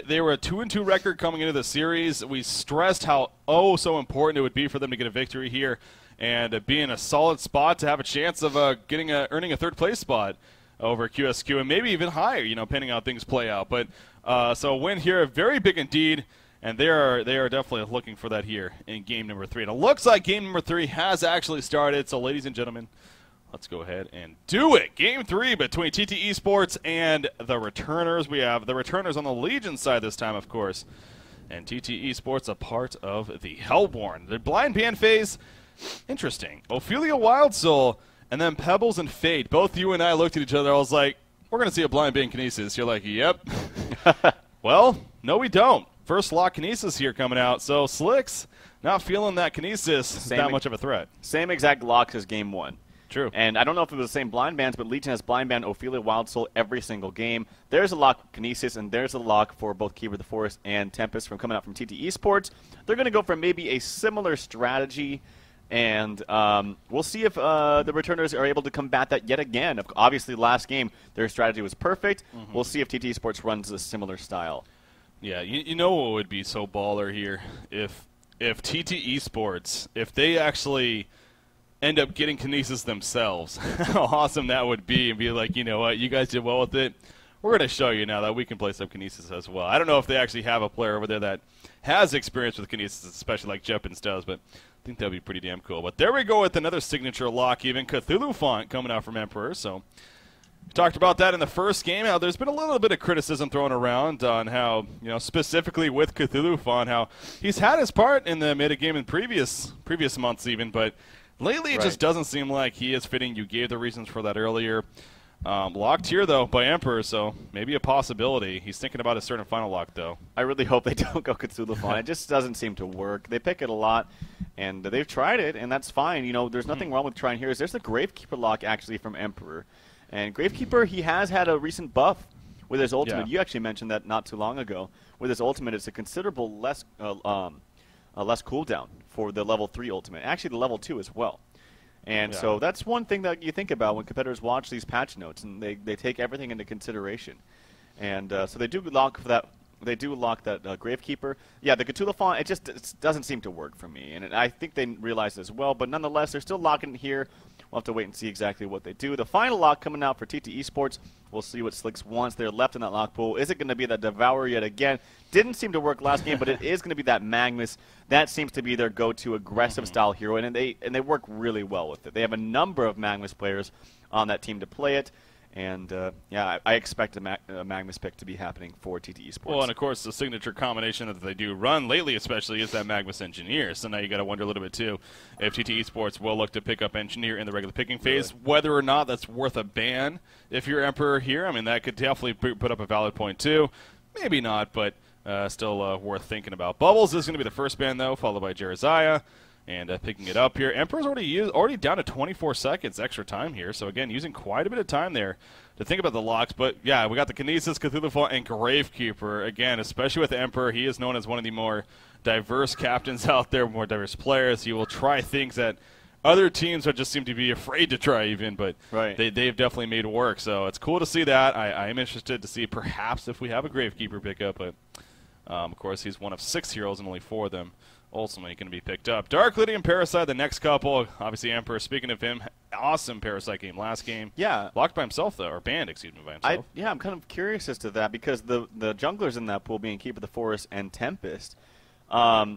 they were a 2-2 record coming into the series. We stressed how so important it would be for them to get a victory here and be in a solid spot to have a chance of earning a third-place spot over QSQ and maybe even higher, depending on how things play out. But so a win here, very big indeed, and they are definitely looking for that here in game number 3. And it looks like game number 3 has actually started. So, ladies and gentlemen, let's go ahead and do it. Game 3 between TteS Esports and the Returners. We have the Returners on the Legion side this time, of course, and TteS Esports a part of the Hellborn. The blind ban phase, interesting. Ophelia Wildsoul and then Pebbles and Fate. Both you and I looked at each other. I was like, we're going to see a blind ban Kinesis. You're like, yep. Well, no, we don't. First lock Kinesis here coming out. So Slicks not feeling that Kinesis is that much of a threat. Same exact locks as game 1. True. And I don't know if it was the same blind bans, but Legion has blind ban Ophelia Wildsoul every single game. There's a lock for Kinesis, and there's a lock for both Keeper of the Forest and Tempest from coming out from TteS Esports. They're going to go for maybe a similar strategy, and we'll see if the Returners are able to combat that yet again. Obviously, last game, their strategy was perfect. We'll see if TteS Esports runs a similar style. Yeah, you know what would be so baller here? If TteS Esports, if they actually end up getting Kinesis themselves, how awesome that would be, and be like, you know what, you guys did well with it. We're going to show you now that we can play some Kinesis as well. I don't know if they actually have a player over there that has experience with Kinesis, especially like Jeppins does, but I think that would be pretty damn cool. But there we go with another signature lock, even Cthulhu font coming out from Emperor. So we talked about that in the first game, how there's been a little bit of criticism thrown around on how, specifically with Cthulhu font, how he's had his part in the meta game in previous months even, but lately it just doesn't seem like he is fitting. You gave the reasons for that earlier. Locked here, though, by Emperor, so maybe a possibility. He's thinking about a certain final lock, though. I really hope they don't go Cthulhu font. It just doesn't seem to work. They pick it a lot, and they've tried it, and that's fine. There's nothing wrong with trying here. There's a Gravekeeper lock, actually, from Emperor. And Gravekeeper, he has had a recent buff with his ultimate. Yeah. You actually mentioned that not too long ago. With his ultimate, it's a considerable less cooldown for the level 3 ultimate. Actually, the level 2 as well. And so that's one thing that you think about when competitors watch these patch notes, and they take everything into consideration. And so they do lock for that. They do lock that Gravekeeper. Yeah, the Cthulhu font, it doesn't seem to work for me. And I think they realize as well. But nonetheless, they're still locking it here. We'll have to wait and see exactly what they do. The final lock coming out for TteS Esports. We'll see what Slicks wants. They're left in that lock pool. Is it going to be that Devourer yet again? Didn't seem to work last game, but it is going to be that Magnus. That seems to be their go-to aggressive style hero, and they work really well with it. They have a number of Magnus players on that team to play it. And, I expect a Magnus pick to be happening for TteS Esports. Well, and, of course, the signature combination that they do run lately especially is that Magnus Engineer. So now you got to wonder a little bit, too, if TteS Esports will look to pick up Engineer in the regular picking phase, whether or not that's worth a ban if you're Emperor here. I mean, that could definitely put up a valid point, too. Maybe not, but still worth thinking about. Bubbles is going to be the first ban, though, followed by Jereziah. And picking it up here. Emperor's already down to 24 seconds extra time here. So, again, using quite a bit of time there to think about the locks. But, yeah, we got the Kinesis, Cthulhu font, and Gravekeeper. Again, especially with the Emperor, he is known as one of the more diverse captains out there, more diverse players. He will try things that other teams would just seem to be afraid to try even. But they've definitely made work. So it's cool to see that. I am interested to see perhaps if we have a Gravekeeper pickup. But, of course, he's one of 6 heroes and only 4 of them ultimately going to be picked up. Dark Lady and Parasite, the next couple. Obviously, Emperor, speaking of him, awesome Parasite game last game. Yeah. Locked by himself, though, or banned, excuse me, by himself. I'm kind of curious as to that because the junglers in that pool being Keeper of the Forest and Tempest,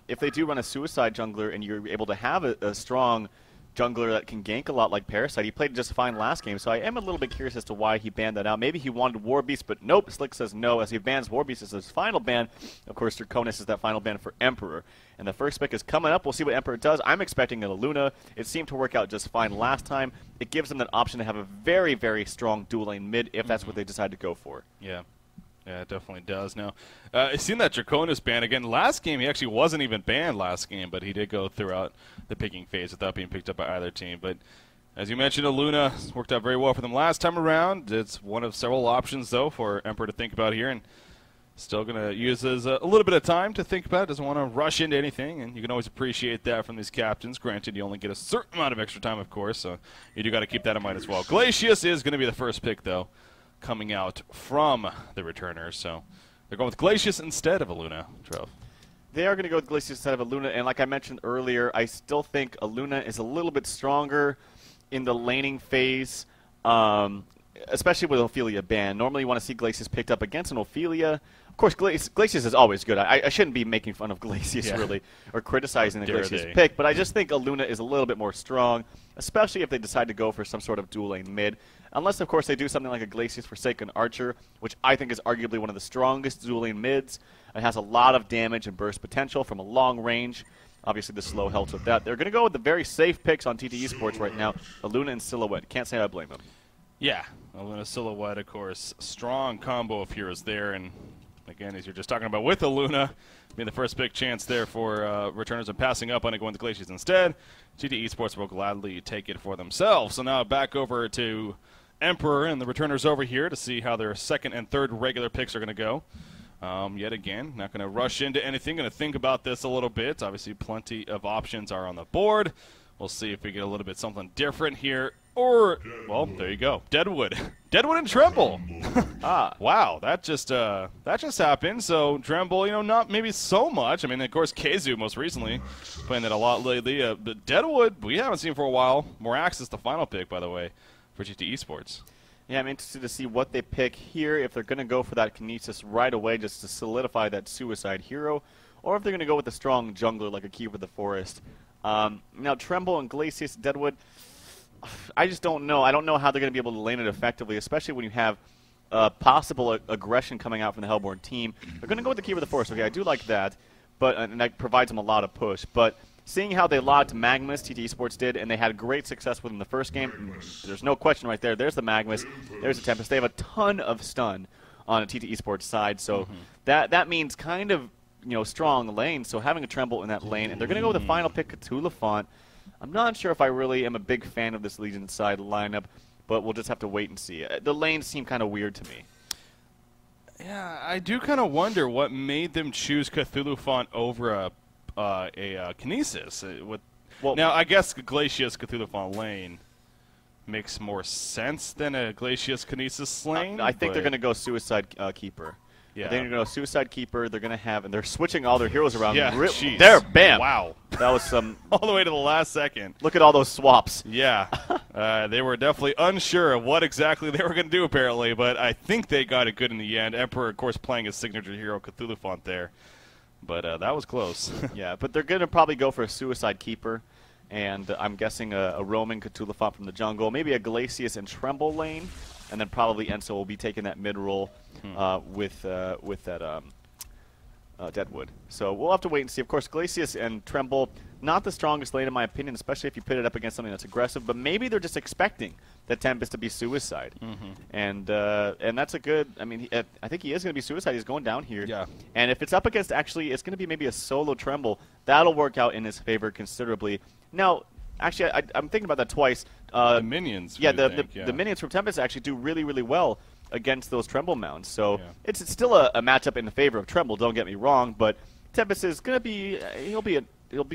if they do run a Suicide jungler and you're able to have a strong jungler that can gank a lot like Parasite. He played just fine last game, so I am a little bit curious as to why he banned that out. Maybe he wanted Warbeast, but nope, Slick says no, as he bans Warbeast as his final ban. Of course, Draconis is that final ban for Emperor. And the first pick is coming up. We'll see what Emperor does. I'm expecting a Luna. It seemed to work out just fine last time. It gives them that option to have a very, very strong dual lane mid if that's what they decide to go for. Yeah. Yeah, it definitely does. Now, I've seen that Draconis ban again. Last game, he actually wasn't even banned last game, but he did go throughout the picking phase without being picked up by either team. But as you mentioned, Luna worked out very well for them last time around. It's one of several options, though, for Emperor to think about here. And still going to use a little bit of time to think about it. Doesn't want to rush into anything, and you can always appreciate that from these captains. Granted, you only get a certain amount of extra time, of course, so you do got to keep that in mind as well. Glacius is going to be the first pick, though, coming out from the returners. So They're going with Glacius instead of a Luna, Trev. They are going to go with Glacius instead of a Luna, and like I mentioned earlier, I still think a Luna is a little bit stronger in the laning phase, especially with Ophelia banned. Normally you want to see Glacius picked up against an Ophelia. Of course, Glacius is always good. I shouldn't be making fun of Glacius, really, or criticizing the Glacius pick, but I just think a Luna is a little bit more strong, especially if they decide to go for some sort of dual lane mid. Unless, of course, they do something like a Glacius Forsaken Archer, which I think is arguably one of the strongest dual lane mids. It has a lot of damage and burst potential from a long range. Obviously, the slow helps with that. They're going to go with the very safe picks on TTE Sports right now, a Luna and Silhouette. Can't say I blame them. Yeah, a Luna Silhouette, of course. Strong combo of heroes there, and again, as you're just talking about with the Luna, being the first big chance there for returners and passing up on it, going to Glacius instead. TTE Sports will gladly take it for themselves. So now back over to Emperor and the returners over here to see how their second and third regular picks are going to go. Yet again, not going to rush into anything. Going to think about this a little bit. Obviously, plenty of options are on the board. We'll see if we get a little bit something different here. Or, well, there you go. Deadwood. Deadwood and Tremble. Wow, that just happened. So Tremble, you know, not maybe so much. I mean, of course, Keizu most recently playing that a lot lately. But Deadwood, we haven't seen for a while. Moraxis, the final pick, by the way, for GT Esports. Yeah, I'm interested to see what they pick here, if they're going to go for that Kinesis right away just to solidify that suicide hero, or if they're going to go with a strong jungler like a Keeper of the Forest. Now, Tremble and Glacius, Deadwood, I just don't know. I don't know how they're going to be able to lane it effectively, especially when you have possible aggression coming out from the Hellborn team. They're going to go with the Keeper of the Forest. Okay, I do like that, and that provides them a lot of push. But seeing how they logged Magmus, TTE Sports did, and they had great success with him the first game, there's no question right there. There's the Magmus. There's the Tempest. They have a ton of stun on a TTE Sports side, so that means kind of, you know, strong lane. So having a Tremble in that lane, and they're going to go with the final pick, Cthulhu Font. I'm not sure if I really am a big fan of this Legion side lineup, but we'll just have to wait and see. The lanes seem kind of weird to me. Yeah, I do kind of wonder what made them choose Cthulhu Font over a Kinesis. Now, I guess Glacius Cthulhu Font lane makes more sense than a Glacius Kinesis lane. I think they're going to go Suicide Keeper. Yeah. They're going to go Suicide Keeper. They're going to have, and they're switching all their heroes around. Yeah, there, bam. Wow. That was some. All the way to the last second. Look at all those swaps. Yeah. They were definitely unsure of what exactly they were going to do, apparently, but I think they got it good in the end. Emperor, of course, playing his signature hero, Cthulhu Font there. But that was close. Yeah, but they're going to probably go for a Suicide Keeper, and I'm guessing a roaming Cthulhu Font from the jungle, maybe a Glacius and Tremble lane, and then probably Enso will be taking that mid-roll with that Deadwood. So we'll have to wait and see. Of course, Glacius and Tremble, not the strongest lane in my opinion, especially if you pit it up against something that's aggressive, but maybe they're just expecting the Tempest to be Suicide. And that's a good, I mean, I think he is going to be Suicide. He's going down here. Yeah. And if it's up against, actually, it's going to be maybe a solo Tremble. That'll work out in his favor considerably. Now, actually, I'm thinking about that twice. The minions. Yeah, the minions from Tempest actually do really, really well against those Tremble mounts. So it's still a matchup in the favor of Tremble, don't get me wrong, but Tempest is going to be, he'll be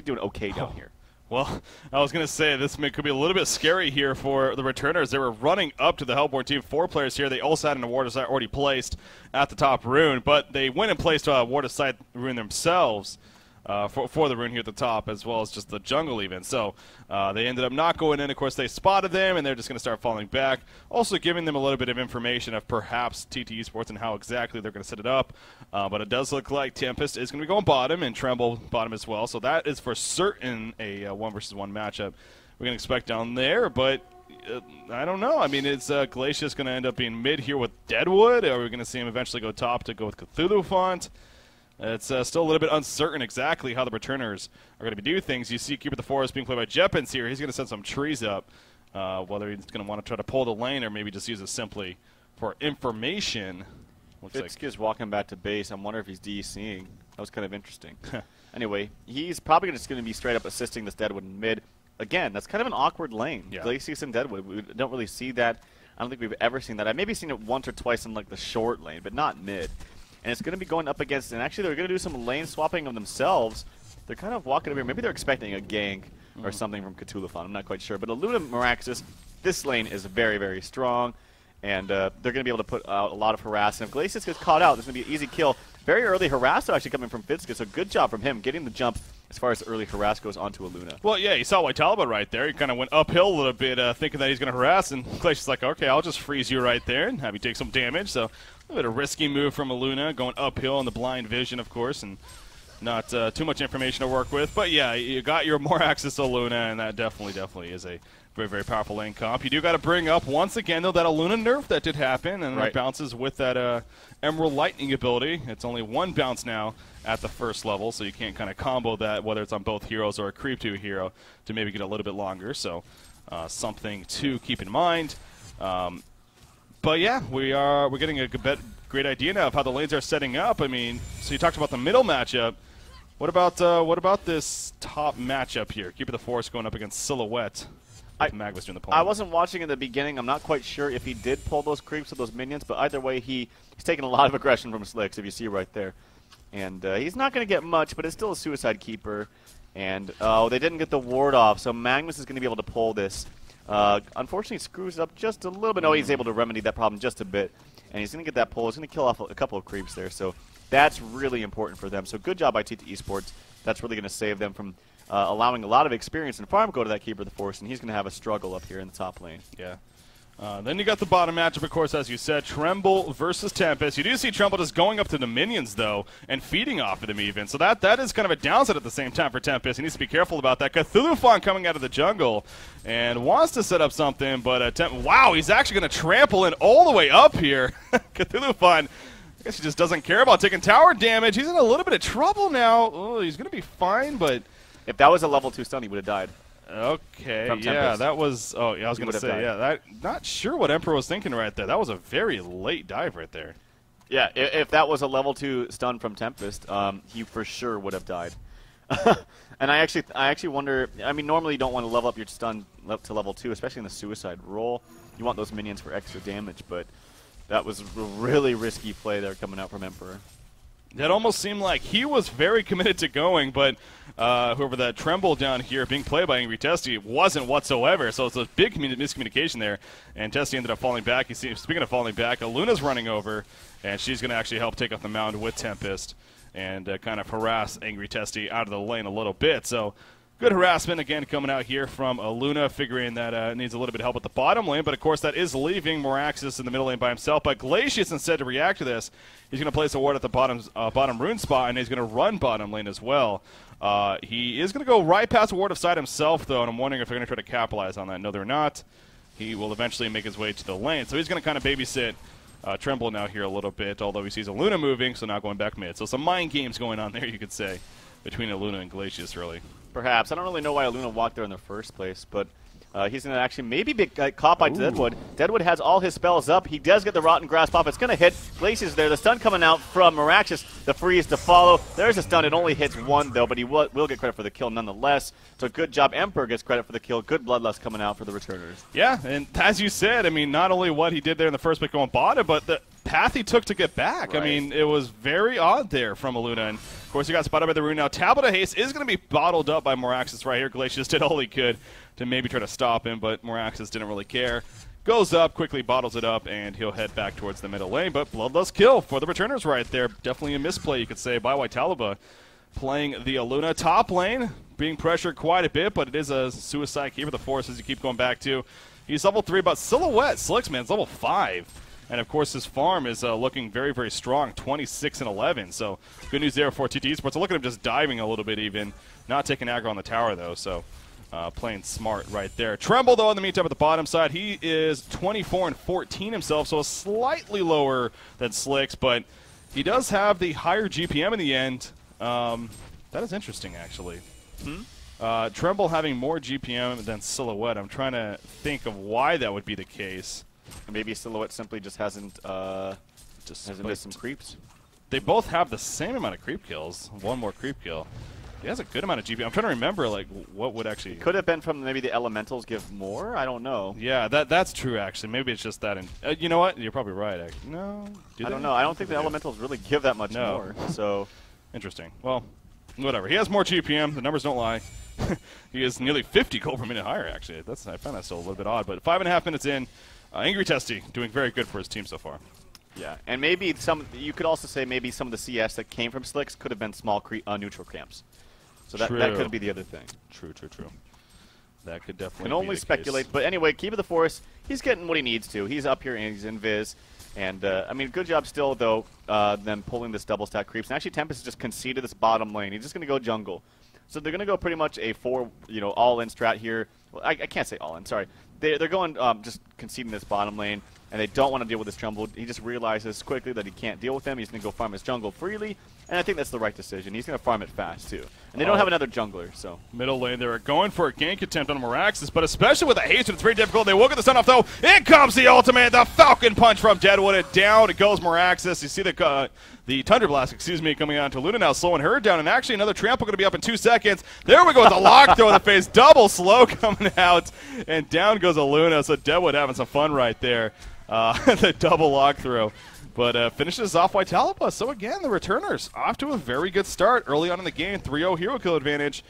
doing okay down here. Well, I was going to say this could be a little bit scary here for the returners. They were running up to the Hellborn team. 4 players here. They also had an Ward of Sight already placed at the top rune, but they went and placed a Ward of Sight rune themselves for the rune here at the top, as well as just the jungle even. So they ended up not going in. Of course, they spotted them, and they're just going to start falling back. Also giving them a little bit of information of perhaps TTE Sports and how exactly they're going to set it up. But it does look like Tempest is going to be going bottom, and Tremble bottom as well. So that is for certain a 1-versus-1 matchup we can expect down there. But I don't know. I mean, is Glacius going to end up being mid here with Deadwood? Or are we going to see him eventually go top to go with Cthulhu Font? It's still a little bit uncertain exactly how the returners are going to do things. You see Keeper of the Forest being played by Jeppins here. He's going to set some trees up, whether he's going to want to try to pull the lane or maybe just use it simply for information. Fitzkiss walking back to base. I wonder if he's DCing. That was kind of interesting. Anyway, he's probably just going to be straight up assisting this Deadwood in mid. Again, that's kind of an awkward lane. Yeah. Glacius and Deadwood. We don't really see that. I don't think we've ever seen that. I've maybe seen it once or twice in like the short lane, but not mid. And it's going to be going up against, and actually they're going to do some lane swapping of themselves. They're kind of walking over here. Maybe they're expecting a gank or something from Cthulhu Font. I'm not quite sure. But a Luna Moraxis, this lane is very, very strong. and they're going to be able to put out a lot of harass. And if Glacius gets caught out, there's going to be an easy kill. Very early harass actually coming from Fitzka, so good job from him getting the jump as far as early harass goes onto a Luna. Well, yeah, you saw Waitalba right there. He kind of went uphill a little bit thinking that he's going to harass, and Glacius like, okay, I'll just freeze you right there and have you take some damage. So a little bit of risky move from a Luna, going uphill in the blind vision, of course, and not too much information to work with. But, yeah, you got your more access to Luna, and that definitely is a very, very powerful lane comp. You do got to bring up, once again, though, that Luna nerf that did happen, and it bounces with that Emerald Lightning ability. It's only one bounce now at the first level, so you can't kind of combo that, whether it's on both heroes or a creep to a hero, to maybe get a little bit longer. So something to keep in mind. But yeah, we're getting a great idea now of how the lanes are setting up. I mean, so you talked about the middle matchup. What about this top matchup here? Keeper the Force going up against Silhouette. Mag was doing the pulling. I wasn't watching in the beginning. I'm not quite sure if he did pull those creeps with those minions, but either way, he's taking a lot of aggression from Slicks, if you see right there. And he's not going to get much, but it's still a Suicide Keeper. And, they didn't get the ward off, so Magnus is going to be able to pull this. Unfortunately, screws up just a little bit. No, he's able to remedy that problem just a bit. And he's going to get that pull. He's going to kill off a couple of creeps there. So that's really important for them. So good job by TteS Esports. That's really going to save them from allowing a lot of experience and farm go to that Keeper of the Force, and he's going to have a struggle up here in the top lane. Yeah. Then you got the bottom matchup, of course, as you said, Tremble versus TeS. You do see Tremble just going up to the minions, though, and feeding off of them even. So that is kind of a downside at the same time for TeS. He needs to be careful about that. Cthulhu coming out of the jungle and wants to set up something, but wow, he's actually going to trample in all the way up here. Cthulhu, I guess he just doesn't care about taking tower damage. He's in a little bit of trouble now. Oh, he's going to be fine, but if that was a level 2 stun, he would have died. Okay, yeah, that was. Oh, yeah, I was going to say, yeah, not sure what Emperor was thinking right there. That was a very late dive right there. Yeah, if that was a level 2 stun from Tempest, he for sure would have died. And I actually wonder. I mean, normally you don't want to level up your stun to level 2, especially in the suicide role. You want those minions for extra damage, but that was a really risky play there coming out from Emperor. That almost seemed like he was very committed to going, but whoever that Tremble down here being played by Angry Testy wasn't whatsoever. So it's a big miscommunication there, and Testy ended up falling back. You see, speaking of falling back, Luna's running over, and she's going to actually help take off the mound with Tempest and kind of harass Angry Testy out of the lane a little bit. So good harassment again coming out here from Luna, figuring that needs a little bit of help at the bottom lane, but of course that is leaving Moraxis in the middle lane by himself. But Glacius, instead to react to this, he's going to place a ward at the bottom rune spot, and he's going to run bottom lane as well. He is going to go right past Ward of Sight himself, though, and I'm wondering if they're going to try to capitalize on that. No, they're not. He will eventually make his way to the lane, so he's going to kind of babysit Tremble now here a little bit, although he sees a Luna moving, so now going back mid. So some mind games going on there, you could say, between Luna and Glacius, really. Perhaps. I don't really know why Luna walked there in the first place, but he's going to actually maybe be caught by Deadwood. Deadwood has all his spells up. He does get the Rotten Grasp off. It's going to hit. Glacius there. The stun coming out from Moraxis. The freeze to follow. There's a stun. It only hits one, though, but he will get credit for the kill nonetheless. So good job. Emperor gets credit for the kill. Good bloodlust coming out for the returners. Yeah, and as you said, I mean, not only what he did there in the first pick going bottom, but the path he took to get back. Right. I mean, it was very odd there from Luna. And of course, he got spotted by the rune. Now, Tablet of Haste is going to be bottled up by Moraxis right here. Glacius did all he could to maybe try to stop him, but Moraxis didn't really care. Goes up, quickly bottles it up, and he'll head back towards the middle lane. But bloodlust kill for the returners right there. Definitely a misplay, you could say, by Waitalba. Playing the Luna top lane, being pressured quite a bit, but it is a suicide Keeper of the Force as you keep going back to. He's level 3, but Silhouette, Slicks, man, is level 5. And, of course, his farm is looking very, very strong, 26 and 11. So good news there for TteS Esports. Look at him just diving a little bit even. Not taking aggro on the tower, though, so playing smart right there. Tremble, though, in the meantime, at the bottom side, he is 24 and 14 himself, so slightly lower than Slicks, but he does have the higher GPM in the end. That is interesting, actually. Tremble having more GPM than Silhouette. I'm trying to think of why that would be the case. Maybe Silhouette simply just hasn't missed some creeps. They both have the same amount of creep kills. One more creep kill. He has a good amount of GP. I'm trying to remember, like, what would actually... It could have been from maybe the elementals give more? I don't know. Yeah, that's true, actually. Maybe it's just that. You know what? You're probably right, actually. No? I don't know. I don't think the elementals really give that much more. So interesting. Well, whatever. He has more GPM. The numbers don't lie. He is nearly 50 gold per minute higher, actually. I found that still a little bit odd. But 5.5 minutes in, Angry Testy doing very good for his team so far. Yeah, and maybe you could also say maybe some of the CS that came from Slicks could have been small neutral camps. So that could be the other thing. True. That could definitely can only speculate. But anyway, Keep of the Forest, he's getting what he needs to. He's up here and he's in Viz. And, I mean, good job still, though, them pulling this double stack creeps. And actually, TteS just conceded this bottom lane. He's just going to go jungle. So they're going to go pretty much a all-in strat here. Well, I can't say all-in, sorry. They're going just conceding this bottom lane, and they don't want to deal with this jungle. He just realizes quickly that he can't deal with them. He's going to go farm his jungle freely, and I think that's the right decision. He's going to farm it fast, too. And they don't have another jungler, so. Middle lane, they were going for a gank attempt on Meraxis, but especially with the haste, it's very difficult. They will get the stun off, though. In comes the ultimate, the Falcon Punch from Deadwood, and down it goes Meraxis. You see the Thunder Blast, coming on to Luna now, slowing her down, and actually another trample going to be up in 2 seconds. There we go with the lock throw in the face, double slow coming out, and down goes a Luna. So Deadwood having some fun right there. The double lock throw. But finishes off Vitalibus. So again, the returners off to a very good start early on in the game. 3-0 hero kill advantage.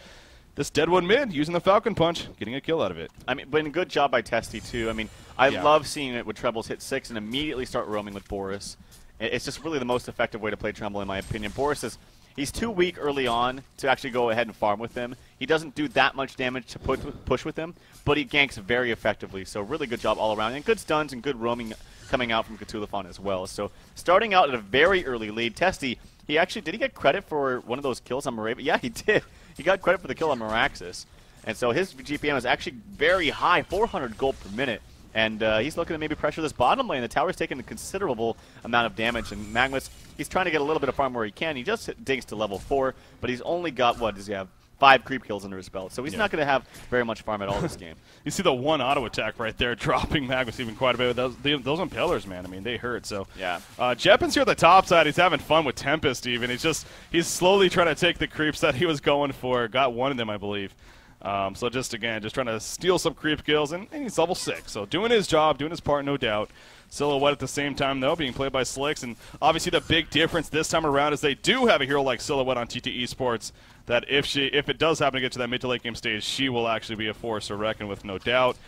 This Deadwood mid using the Falcon Punch, getting a kill out of it. I mean, but a good job by Testy too. I mean, I love seeing it with Trebles hit 6 and immediately start roaming with Boris. It's just really the most effective way to play Tremble, in my opinion. Boris he's too weak early on to actually go ahead and farm with him. He doesn't do that much damage to push with him, but he ganks very effectively. So really good job all around. And good stuns and good roaming coming out from Cthulhuphon as well. So starting out at a very early lead. Testy, did he get credit for one of those kills on Moravian? Yeah, he did. He got credit for the kill on Meraxis. And so his GPM is actually very high, 400 gold per minute. And he's looking to maybe pressure this bottom lane. The tower's taking a considerable amount of damage. And Magmus, he's trying to get a little bit of farm where he can. He just digs to level 4, but he's only got, what does he have? 5 creep kills under his belt. So he's not going to have very much farm at all this game. You see the one auto attack right there, dropping Magmus even quite a bit. Those impalers, man, I mean, they hurt. So yeah. Jeppin's here at the top side. He's having fun with Tempest even. He's slowly trying to take the creeps that he was going for. Got one of them, I believe. So just trying to steal some creep kills, and he's level 6. So doing his job, doing his part, no doubt. Silhouette at the same time, though, being played by Slicks. And obviously the big difference this time around is they do have a hero like Silhouette on TteS Esports that if it does happen to get to that mid to late game stage, she will actually be a force to reckon with, no doubt.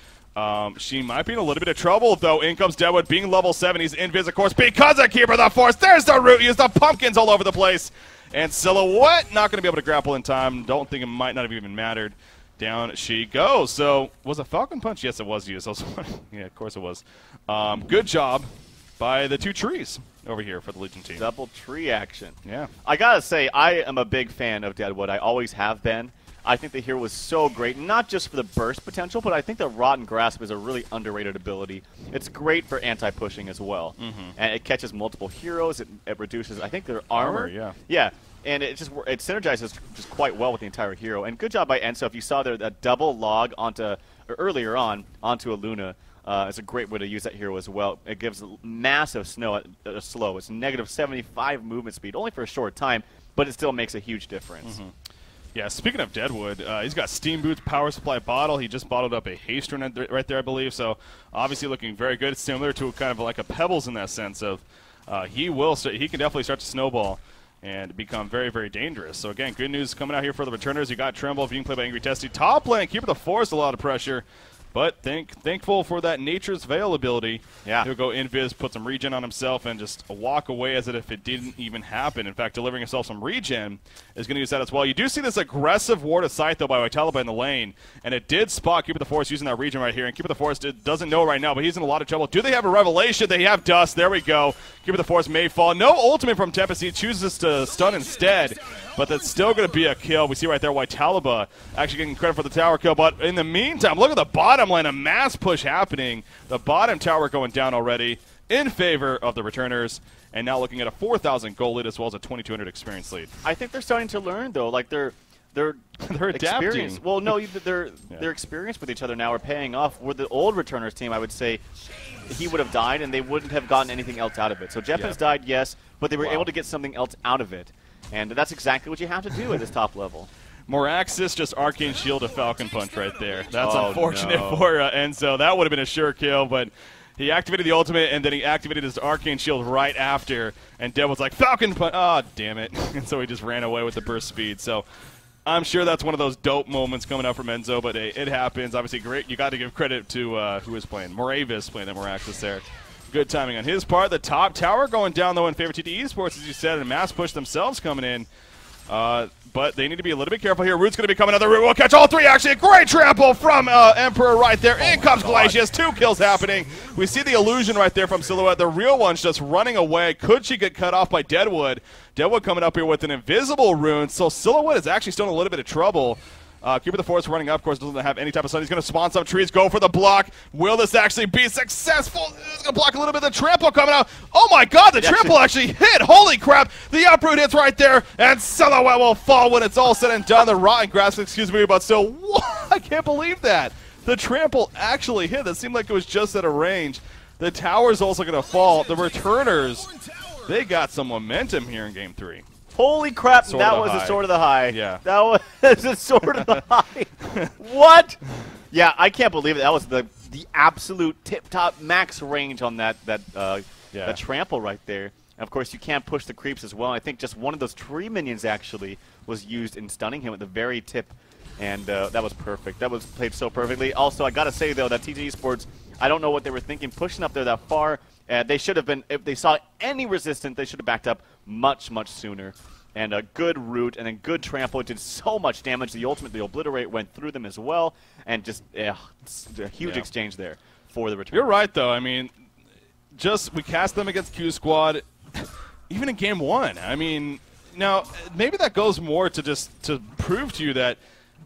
She might be in a little bit of trouble, though. In comes Deadwood, being level 7. He's invis, of course, because of Keeper of the Force. There's the root. Use the pumpkins all over the place. And Silhouette not going to be able to grapple in time. Don't think it might not have even mattered. Down she goes. So, was a Falcon Punch? Yes, it was used. Yeah, of course it was. Good job by the 2 trees over here for the Legion team. Double tree action. Yeah. I gotta say, I am a big fan of Deadwood. I always have been. I think the hero was so great, not just for the burst potential, but I think the Rotten Grasp is a really underrated ability. It's great for anti-pushing as well. And it catches multiple heroes. It reduces, I think, their armor. Yeah. And it synergizes just quite well with the entire hero. And good job by Enso. If you saw there, that double log earlier on onto a Luna is a great way to use that hero as well. It gives massive slow. It's negative 75 movement speed, only for a short time, but it still makes a huge difference. Yeah, speaking of Deadwood, he's got Steam Boots, Power Supply Bottle. He just bottled up a Haste Rune right there, I believe. So obviously looking very good. It's similar to kind of like a Pebbles in that sense of he can definitely start to snowball and become very, very dangerous. So, again, good news coming out here for the returners. You got Tremble being played by Angry Testy. Top lane, Keeper of the Forest, a lot of pressure. But thankful for that Nature's Veil ability. Yeah. He'll go invis, put some regen on himself, and just walk away as if it didn't even happen. In fact, delivering himself some regen is going to use that as well. You do see this aggressive ward of sight, though, by Vitalibus in the lane. And it did spot Keeper of the Forest using that regen right here. And Keeper of the Forest doesn't know right now, but he's in a lot of trouble. Do they have a revelation? They have Dust. There we go. Keeper of the Forest may fall. No ultimate from TteS. He chooses to stun instead. But that's still going to be a kill. We see right there Vitalibus actually getting credit for the tower kill. But in the meantime, look at the bottom lane. A mass push happening. The bottom tower going down already in favor of the returners. And now looking at a 4,000 gold lead as well as a 2,200 experience lead. I think they're starting to learn, though. Like they're adapting. Well, no, their experience with each other now are paying off. With the old returners team, I would say he would have died and they wouldn't have gotten anything else out of it. So Jeppin's died, yes, but they were able to get something else out of it. And that's exactly what you have to do at this top level. Moraxis just Arcane Shield a Falcon Punch right there. That's unfortunate for Enzo. That would have been a sure kill, but he activated the ultimate, and then he activated his Arcane Shield right after, and Dev was like, Falcon Punch! Oh, damn it. And so he just ran away with the burst speed. So I'm sure that's one of those dope moments coming up from Enzo, but hey, it happens. Obviously, great. You got to give credit to who is playing. Moravis playing that Miraculous there. Good timing on his part. The top tower going down, though, in favor of TteS Esports, as you said, and Mass Push themselves coming in. But they need to be a little bit careful here. Root's going to be coming out. The Root will catch all three, actually. A great trample from Emperor right there. In comes Glacius. 2 kills happening. We see the illusion right there from Silhouette. The real one's just running away. Could she get cut off by Deadwood? Deadwood coming up here with an invisible rune. So Silhouette is actually still in a little bit of trouble. Keeper of the Forest running up, of course, doesn't have any type of sun. He's going to spawn some trees, go for the block. Will this actually be successful? He's going to block a little bit of the trample coming out. Oh my god, the trample actually hit. Holy crap. The uproot hits right there, and Silhouette will fall when it's all said and done. The rotten grass, excuse me, but still, I can't believe that. The trample actually hit. It seemed like it was just at a range. The tower's also going to fall. The returners, they got some momentum here in Game 3. Holy crap, that was the sword of the high. Yeah. That was the sword of the high. What? Yeah, I can't believe it. That was the absolute tip-top max range on that trample right there. And of course, you can't push the creeps as well. I think just one of those tree minions actually was used in stunning him at the very tip. And that was perfect. That was played so perfectly. Also, I got to say, though, that TteS Esports, I don't know what they were thinking pushing up there that far. They should have been, if they saw any resistance, they should have backed up much, much sooner. And a good root and a good trample. It did so much damage. The ultimate, the obliterate, went through them as well. And just a huge exchange there for the return. You're right, though. I mean, we cast them against Q Squad, even in Game 1. I mean, now, maybe that goes more to prove to you that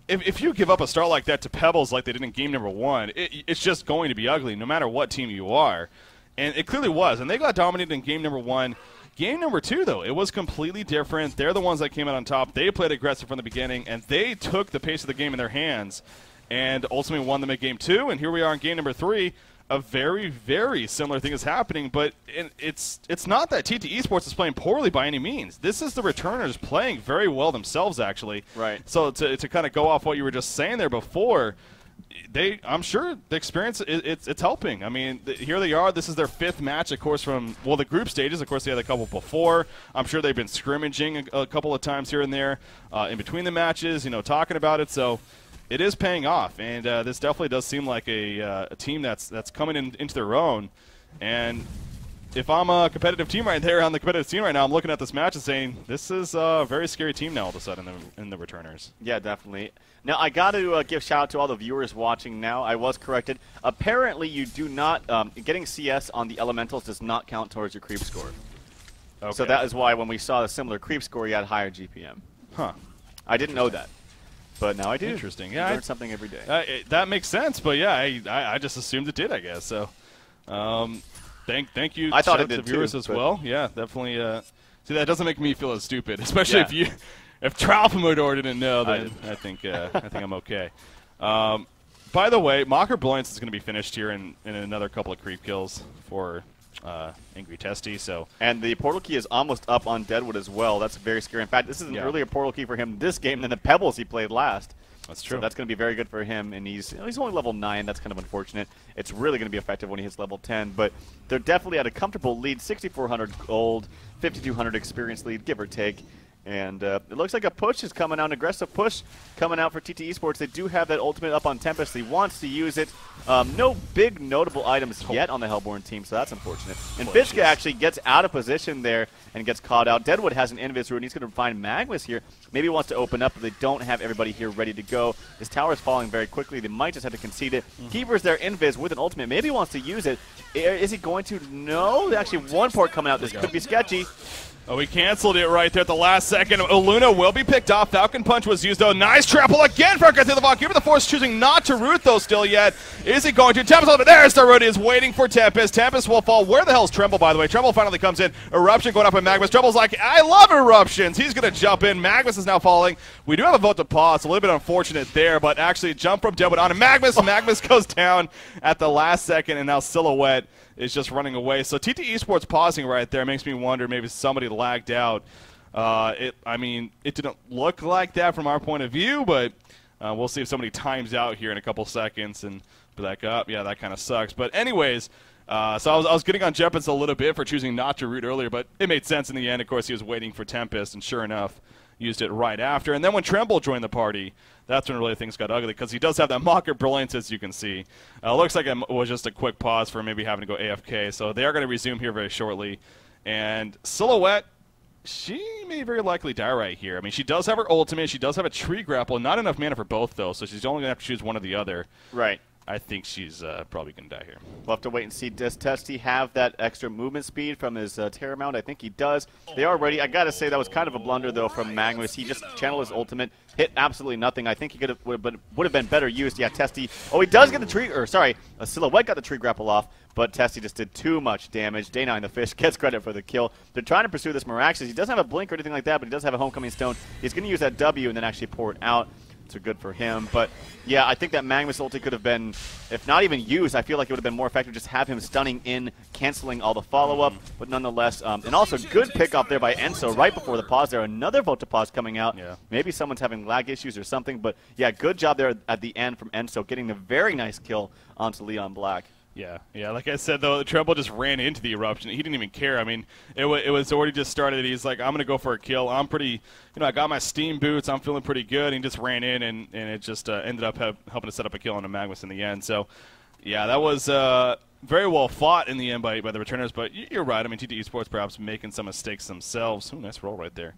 if you give up a start like that to Pebbles like they did in Game number 1, it's just going to be ugly no matter what team you are. And it clearly was. And they got dominated in Game number 1. Game number 2, though, it was completely different. They're the ones that came out on top. They played aggressive from the beginning, and they took the pace of the game in their hands and ultimately won them at Game 2. And here we are in Game number 3. A very, very similar thing is happening, but it's not that TteS Esports is playing poorly by any means. This is the returners playing very well themselves, actually. Right. So to kind of go off what you were just saying there before, I'm sure the experience, it's helping. I mean, here they are. This is their 5th match, of course, from, well, the group stages. Of course, they had a couple before. I'm sure they've been scrimmaging a couple of times here and there in between the matches, talking about it. So it is paying off, and this definitely does seem like a team that's coming into their own. And if I'm a competitive team right there on the competitive team right now, I'm looking at this match and saying, this is a very scary team now all of a sudden in the returners. Yeah, definitely. Now, I got to give shout out to all the viewers watching now. I was corrected. Apparently, you do not, getting CS on the elementals does not count towards your creep score. Okay. So that is why when we saw a similar creep score, you had higher GPM. Huh. I didn't know that. But now I do. Interesting. Yeah, I learn something every day. That makes sense, but yeah, I just assumed it did, I guess. So, thank you. I thought it did to viewers too, as well. Yeah, definitely. See, that doesn't make me feel as stupid, especially if Tralfamador didn't know. Then I think I'm okay. By the way, Mocker Brilliance is going to be finished here in another couple of creep kills for Angry Testy. And the portal key is almost up on Deadwood as well. That's very scary. In fact, this is an earlier portal key for him this game than the Pebbles he played last. That's true. So that's going to be very good for him, and he's only level 9. That's kind of unfortunate. It's really going to be effective when he hits level 10, but they're definitely at a comfortable lead, 6,400 gold, 5,200 experience lead, give or take. And it looks like a push is coming out, an aggressive push coming out for TteS Esports. They do have that ultimate up on Tempest. He wants to use it. No big notable items yet on the Hellborn team, so that's unfortunate. And Fishka actually gets out of position there and gets caught out. Deadwood has an Invis route, and he's going to find Magmas here. Maybe he wants to open up, but they don't have everybody here ready to go. This tower is falling very quickly. They might just have to concede it. Keeper's there, Invis with an ultimate. Maybe he wants to use it. Is he going to? No. Actually, one port coming out. This could be sketchy. Oh, he canceled it right there at the last second. Luna will be picked off. Falcon Punch was used, though. Nice trample again for through the Keeper of the Force choosing not to root, though, still yet. Is he going to? Tempest, but there's the root. He is waiting for Tempest. Tempest will fall. Where the hell's Tremble, by the way? Tremble finally comes in. Eruption going up with Magmas. Tremble's like, I love eruptions. He's going to jump in. Magmas is now falling. We do have a vote to pause. A little bit unfortunate there, but actually jump from Deadwood onto Magmas. Magmas goes down at the last second, and now Silhouette is just running away. So TteS Esports pausing right there makes me wonder maybe somebody lagged out. I mean, it didn't look like that from our point of view, but we'll see if somebody times out here in a couple seconds and be like, oh, yeah, that kind of sucks. But anyways, so I was getting on Jeppens a little bit for choosing not to root earlier, but it made sense in the end. Of course, he was waiting for Tempest, and sure enough, used it right after. And then when Tremble joined the party, that's when really things got ugly, because he does have that Mocker Brilliance, as you can see. Looks like it was just a quick pause for maybe having to go AFK, so they are going to resume here very shortly. And Silhouette, she may very likely die right here. I mean, she does have her ultimate, she does have a tree grapple, not enough mana for both, though, so she's only going to have to choose one or the other. Right. I think she's probably going to die here. We'll have to wait and see. Does TteS have that extra movement speed from his Terror Mount? I think he does. They are ready. I got to say, that was kind of a blunder, though, from Magnus. He just channeled his ultimate, hit absolutely nothing. I think he would have been better used. Yeah, TteS. Oh, he does get the tree, or sorry, a Silhouette got the tree grapple off, but TteS just did too much damage. Day9 the Fish gets credit for the kill. They're trying to pursue this Miraxis. He doesn't have a blink or anything like that, but he does have a Homecoming Stone. He's going to use that W and then actually pour it out. So good for him. But yeah, I think that Magnus ulti could have been, if not even used, I feel like it would have been more effective just have him stunning in, canceling all the follow-up. But nonetheless, and also good pick up there by Enso right before the pause there. Another Volta pause coming out. Yeah. Maybe someone's having lag issues or something. But yeah, good job there at the end from Enso, getting a very nice kill onto Leon Black. Yeah, like I said, though, Tremble just ran into the eruption. He didn't even care. I mean, it was already just started. He's like, I'm going to go for a kill. I'm pretty, I got my steam boots. I'm feeling pretty good. And he just ran in, and it just ended up helping to set up a kill on a Magnus in the end. So, yeah, that was very well fought in the end by the returners. But you're right. I mean, TteS Esports perhaps making some mistakes themselves. Ooh, nice roll right there.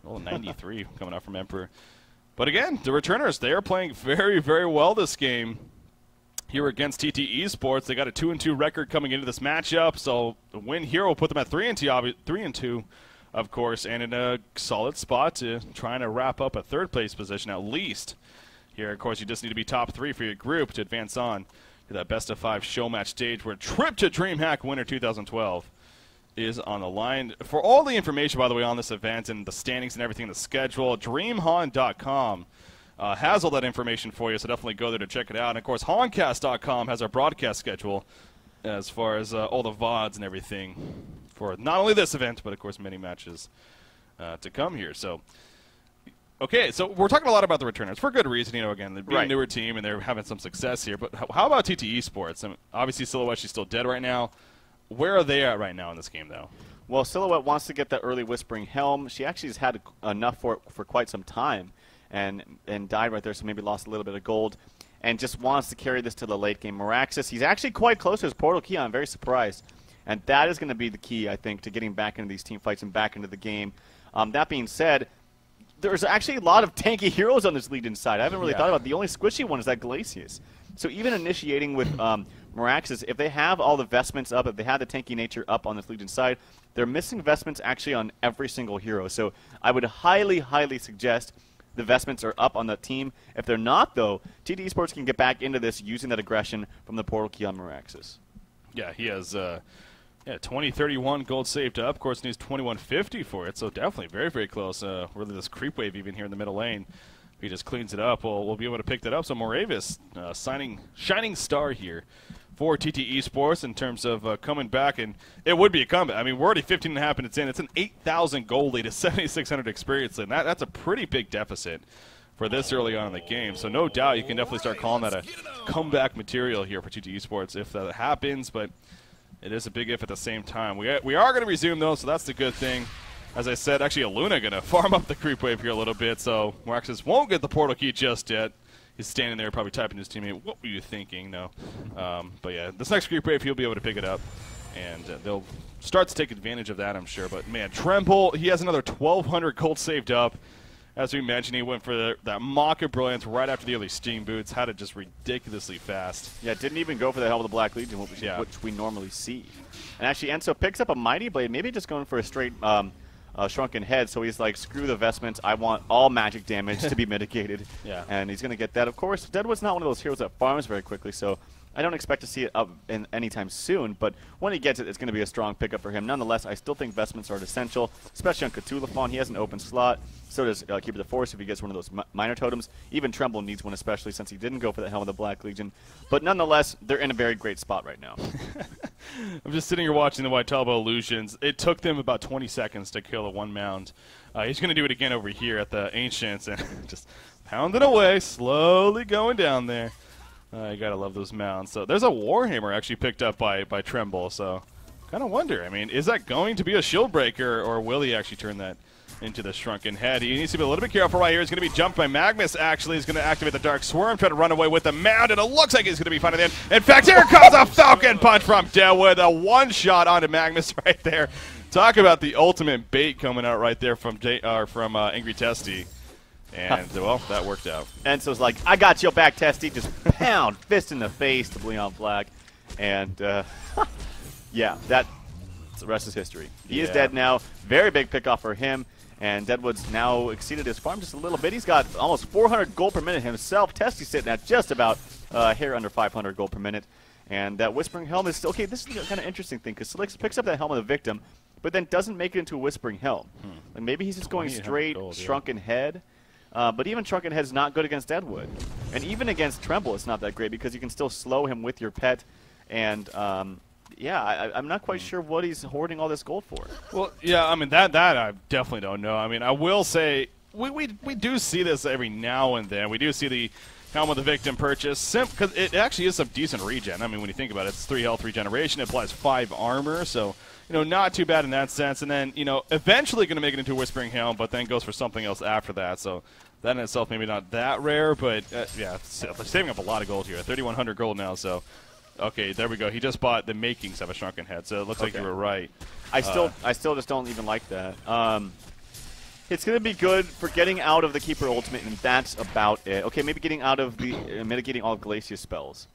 Roll 93 coming out from Emperor. But again, the returners, they are playing very, very well this game. Here against TteS Esports, they got a 2-2 record coming into this matchup, so the win here will put them at 3-2, of course, and in a solid spot to trying to wrap up a third-place position at least. Here, of course, you just need to be top 3 for your group to advance on to that best-of-5 show match stage where Trip to DreamHack winner 2012 is on the line. For all the information, by the way, on this event and the standings and everything, the schedule, DreamHawn.com. Has all that information for you, so definitely go there to check it out. And, of course, Hawncast.com has our broadcast schedule as far as all the VODs and everything for not only this event, but, of course, many matches to come here. So, okay, so we're talking a lot about the returners for good reason. Again, they're being a newer team, and they're having some success here. But how about TteS Esports? I mean, obviously, Silhouette, she's still dead right now. Where are they at right now in this game, though? Well, Silhouette wants to get that early Whispering Helm. She actually has had enough for quite some time. And died right there, so maybe lost a little bit of gold, and just wants to carry this to the late game. Miraxis, he's actually quite close to his Portal Key. I'm very surprised. And that is going to be the key, I think, to getting back into these team fights and back into the game. That being said, there's actually a lot of tanky heroes on this Legion side. I haven't really thought about it. The only squishy one is that Glacius. So even initiating with Miraxis, if they have all the vestments up, if they have the tanky nature up on this Legion side, they're missing vestments actually on every single hero. So I would highly, highly suggest the vestments are up on the team. If they're not, though, TteS Esports can get back into this using that aggression from the Portal Key on Miraxis. Yeah, he has 2031 gold saved up. Of course, needs 2150 for it, so definitely very, very close. Really, this creep wave even here in the middle lane. If he just cleans it up, we'll be able to pick that up. So Moravis signing shining star here for TteS Esports in terms of coming back, and it would be a comeback. I mean, we're already 15.5 minutes in. It's an 8,000 gold lead, a 7,600 experience, and that's a pretty big deficit for this early on in the game. So no doubt you can definitely start calling that a comeback material here for TteS Esports if that happens, but it is a big if at the same time. We are going to resume, though, so that's the good thing. As I said, actually, Aluna going to farm up the creep wave here a little bit, so Miraxis won't get the Portal Key just yet. He's standing there probably typing to his teammate, what were you thinking? No. But, yeah, this next creep wave, he'll be able to pick it up. And they'll start to take advantage of that, I'm sure. But, man, Tremble, he has another 1,200 gold saved up. As we mentioned, he went for that Mock of Brilliance right after the early Steam Boots. Had it just ridiculously fast. Yeah, didn't even go for the Helm of the Black Legion, which we normally see. And actually, Enso picks up a Mighty Blade, maybe just going for a straight Shrunken Head, so he's like, screw the vestments, I want all magic damage to be mitigated. Yeah. And he's going to get that. Of course, Deadwood's not one of those heroes that farms very quickly, so I don't expect to see it up anytime soon, but when he gets it, it's going to be a strong pickup for him. Nonetheless, I still think vestments are essential, especially on Cthulhuphon. He has an open slot. So does Keeper of the Force if he gets one of those minor totems. Even Tremble needs one, especially since he didn't go for the Helm of the Black Legion. But nonetheless, they're in a very great spot right now. I'm just sitting here watching the White Talbot Illusions. It took them about 20 seconds to kill a one mound. He's going to do it again over here at the Ancients and just pounding away, slowly going down there. You got to love those mounds. So there's a Warhammer actually picked up by Tremble. So kind of wonder, I mean, is that going to be a shield breaker, or will he actually turn that into the Shrunken Head. He needs to be a little bit careful right here. He's going to be jumped by Magnus, actually. He's going to activate the Dark Swarm, try to run away with the Mound, and it looks like he's going to be fine at the end. In fact, here comes a Falcon Punch from Deadwood. A one-shot onto Magnus right there. Talk about the ultimate bait coming out right there from Angry Testy. And, well, that worked out. Enzo's like, I got your back, Testy. Just pound, fist in the face to Leon Flag. And, yeah, the rest is history. He is dead now. Very big pickoff for him. And Deadwood's now exceeded his farm just a little bit. He's got almost 400 gold per minute himself. Testy's sitting at just about a hair under 500 gold per minute. And that Whispering Helm is still... Okay, this is a kind of interesting thing, because Slicks picks up that helm of the victim, but then doesn't make it into a Whispering Helm. Like maybe he's just going straight Shrunken Head. But even Shrunken Head is not good against Deadwood. And even against Tremble, it's not that great, because you can still slow him with your pet. And... yeah, I'm not quite sure what he's hoarding all this gold for. Well, yeah, I mean, that I definitely don't know. I mean, I will say we do see this every now and then. We do see the Helm of the Victim purchase, because it actually is some decent regen. I mean, when you think about it, it's 3 health regeneration. It applies 5 armor, so, you know, not too bad in that sense. And then, you know, eventually going to make it into a Whispering Helm, but then goes for something else after that. So that in itself maybe not that rare, but, yeah, saving up a lot of gold here. 3,100 gold now, so... Okay, there we go. He just bought the makings of a Shrunken Head, so it looks like you were right. I still just don't even like that. It's going to be good for getting out of the Keeper Ultimate, and that's about it. Okay, maybe getting out of the mitigating all of Glacier's spells.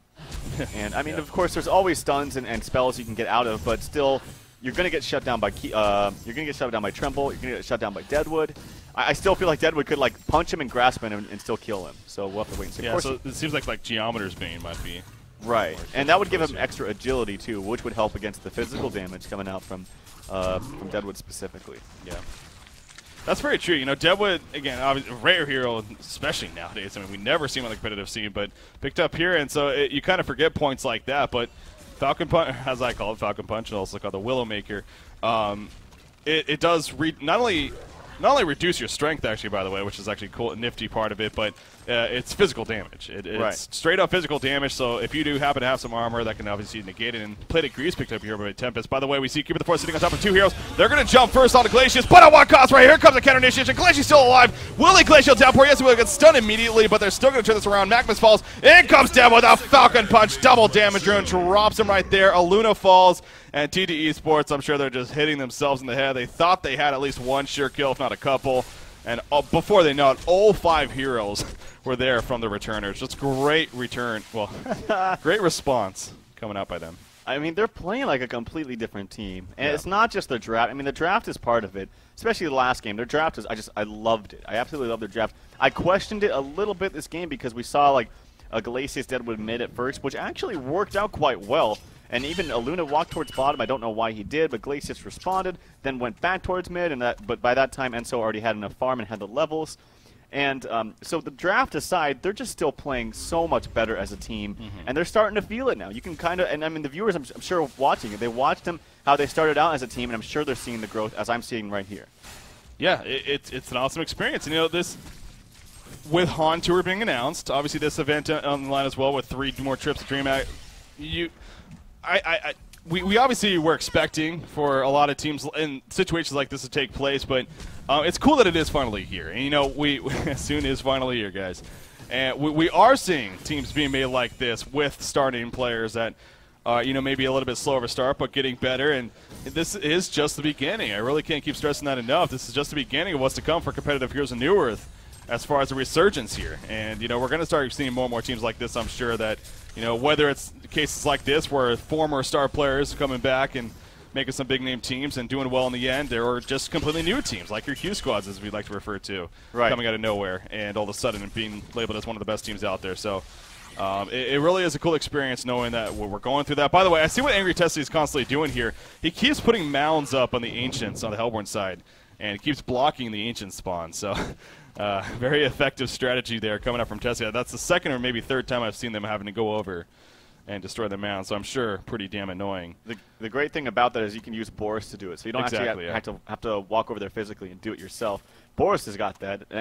And I mean, of course, there's always stuns and spells you can get out of, but still, you're going to get shut down by Tremble. You're going to get shut down by Deadwood. I still feel like Deadwood could like punch him and grasp him and still kill him. So we'll have to wait and see. Yeah, so it seems like Geometer's Bane might be. Right, and that would give him extra agility too, which would help against the physical damage coming out from Deadwood specifically. Yeah, that's very true. You know, Deadwood, again, obviously, rare hero, especially nowadays. I mean, we never see him on the competitive scene, but picked up here, and so you kind of forget points like that. But Falcon Punch, as I call it, Falcon Punch, and also called the Willowmaker, it does not only reduce your strength, actually, by the way, which is actually cool, a nifty part of it, but it's physical damage. It's straight up physical damage, so if you do happen to have some armor, that can obviously negate it. And Plated Grease picked up here by Tempest. By the way, we see Keeper the Force sitting on top of 2 heroes. They're going to jump first onto Glacius, but at what cost? Right here comes a counter initiation. Glacius still alive. Willie Glacial downpour. Yes, he will get stunned immediately, but they're still going to turn this around. Magnus falls. In comes Deadwood with a Falcon Punch. Double damage rune. Drops him right there. Aluna falls. And TteS Sports, I'm sure they're just hitting themselves in the head. They thought they had at least one sure kill, if not a couple. And before they know it, all 5 heroes were there from the returners. Just great return. Well, great response coming out by them. I mean, they're playing like a completely different team. And it's not just the draft. I mean, the draft is part of it, especially the last game. Their draft is, I loved it. I absolutely loved their draft. I questioned it a little bit this game because we saw, like, a Glacius Deadwood mid at first, which actually worked out quite well. And even Aluna walked towards bottom. I don't know why he did, but Glacius responded, then went back towards mid, but by that time Enzo already had enough farm and had the levels. And so the draft aside, they're just still playing so much better as a team, and they're starting to feel it now. You can kind of, and I mean the viewers, I'm sure watching it, they watched them how they started out as a team, and I'm sure they're seeing the growth as I'm seeing right here. Yeah, it's an awesome experience. And, you know, this with Han Tour being announced, obviously this event on the line as well with 3 more trips to DreamHack. We obviously were expecting for a lot of teams in situations like this to take place, but it's cool that it is finally here. And, you know, soon is finally here, guys. And we are seeing teams being made like this with starting players that, you know, maybe a little bit slower of a start, but getting better. And this is just the beginning. I really can't keep stressing that enough. This is just the beginning of what's to come for competitive heroes in New Earth as far as the resurgence here. And, you know, we're going to start seeing more and more teams like this, I'm sure, that, you know, whether it's cases like this where former star players coming back and making some big-name teams and doing well in the end, or just completely new teams, like your Q squads, as we like to refer to, coming out of nowhere and all of a sudden being labeled as one of the best teams out there. So it really is a cool experience knowing that we're going through that. By the way, I see what Angry Testy is constantly doing here. He keeps putting mounds up on the Ancients on the Hellborn side, and he keeps blocking the Ancient spawn. So very effective strategy there coming up from Tessie. That's the second or maybe third time I've seen them having to go over and destroy the mound, so I'm sure pretty damn annoying. The great thing about that is you can use Boris to do it, so you don't actually have to walk over there physically and do it yourself. Boris has got that. Not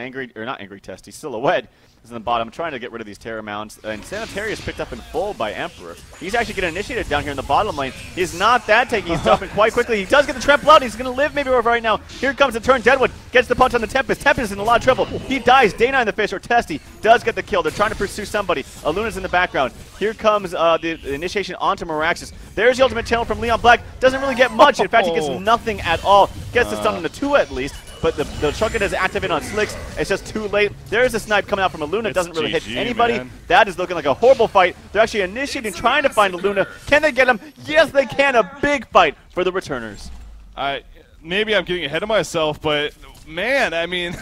angry TteS, Silhouette is in the bottom, trying to get rid of these Terror mounts. And Sanitary is picked up in full by Emperor. He's actually getting initiated down here in the bottom lane. He's not that taking. He's jumping quite quickly. He does get the trample out. He's going to live maybe over right now. Here comes the turn. Deadwood gets the punch on the Tempest. Tempest is in a lot of trouble. He dies. Dana in the fish, or TteS does get the kill. They're trying to pursue somebody. Aluna's in the background. Here comes the initiation onto Miraxis. There's the ultimate channel from Leon Black. Doesn't really get much. In fact, he gets nothing at all. Gets the stun on the 2 at least. But the Shrunken is activated on Slicks. It's just too late. There's a snipe coming out from Aluna. Doesn't really hit anybody. Man. That is looking like a horrible fight. They're actually initiating, trying to find Aluna. Can they get him? Yes, they can. A big fight for the returners. Maybe I'm getting ahead of myself, but man, I mean,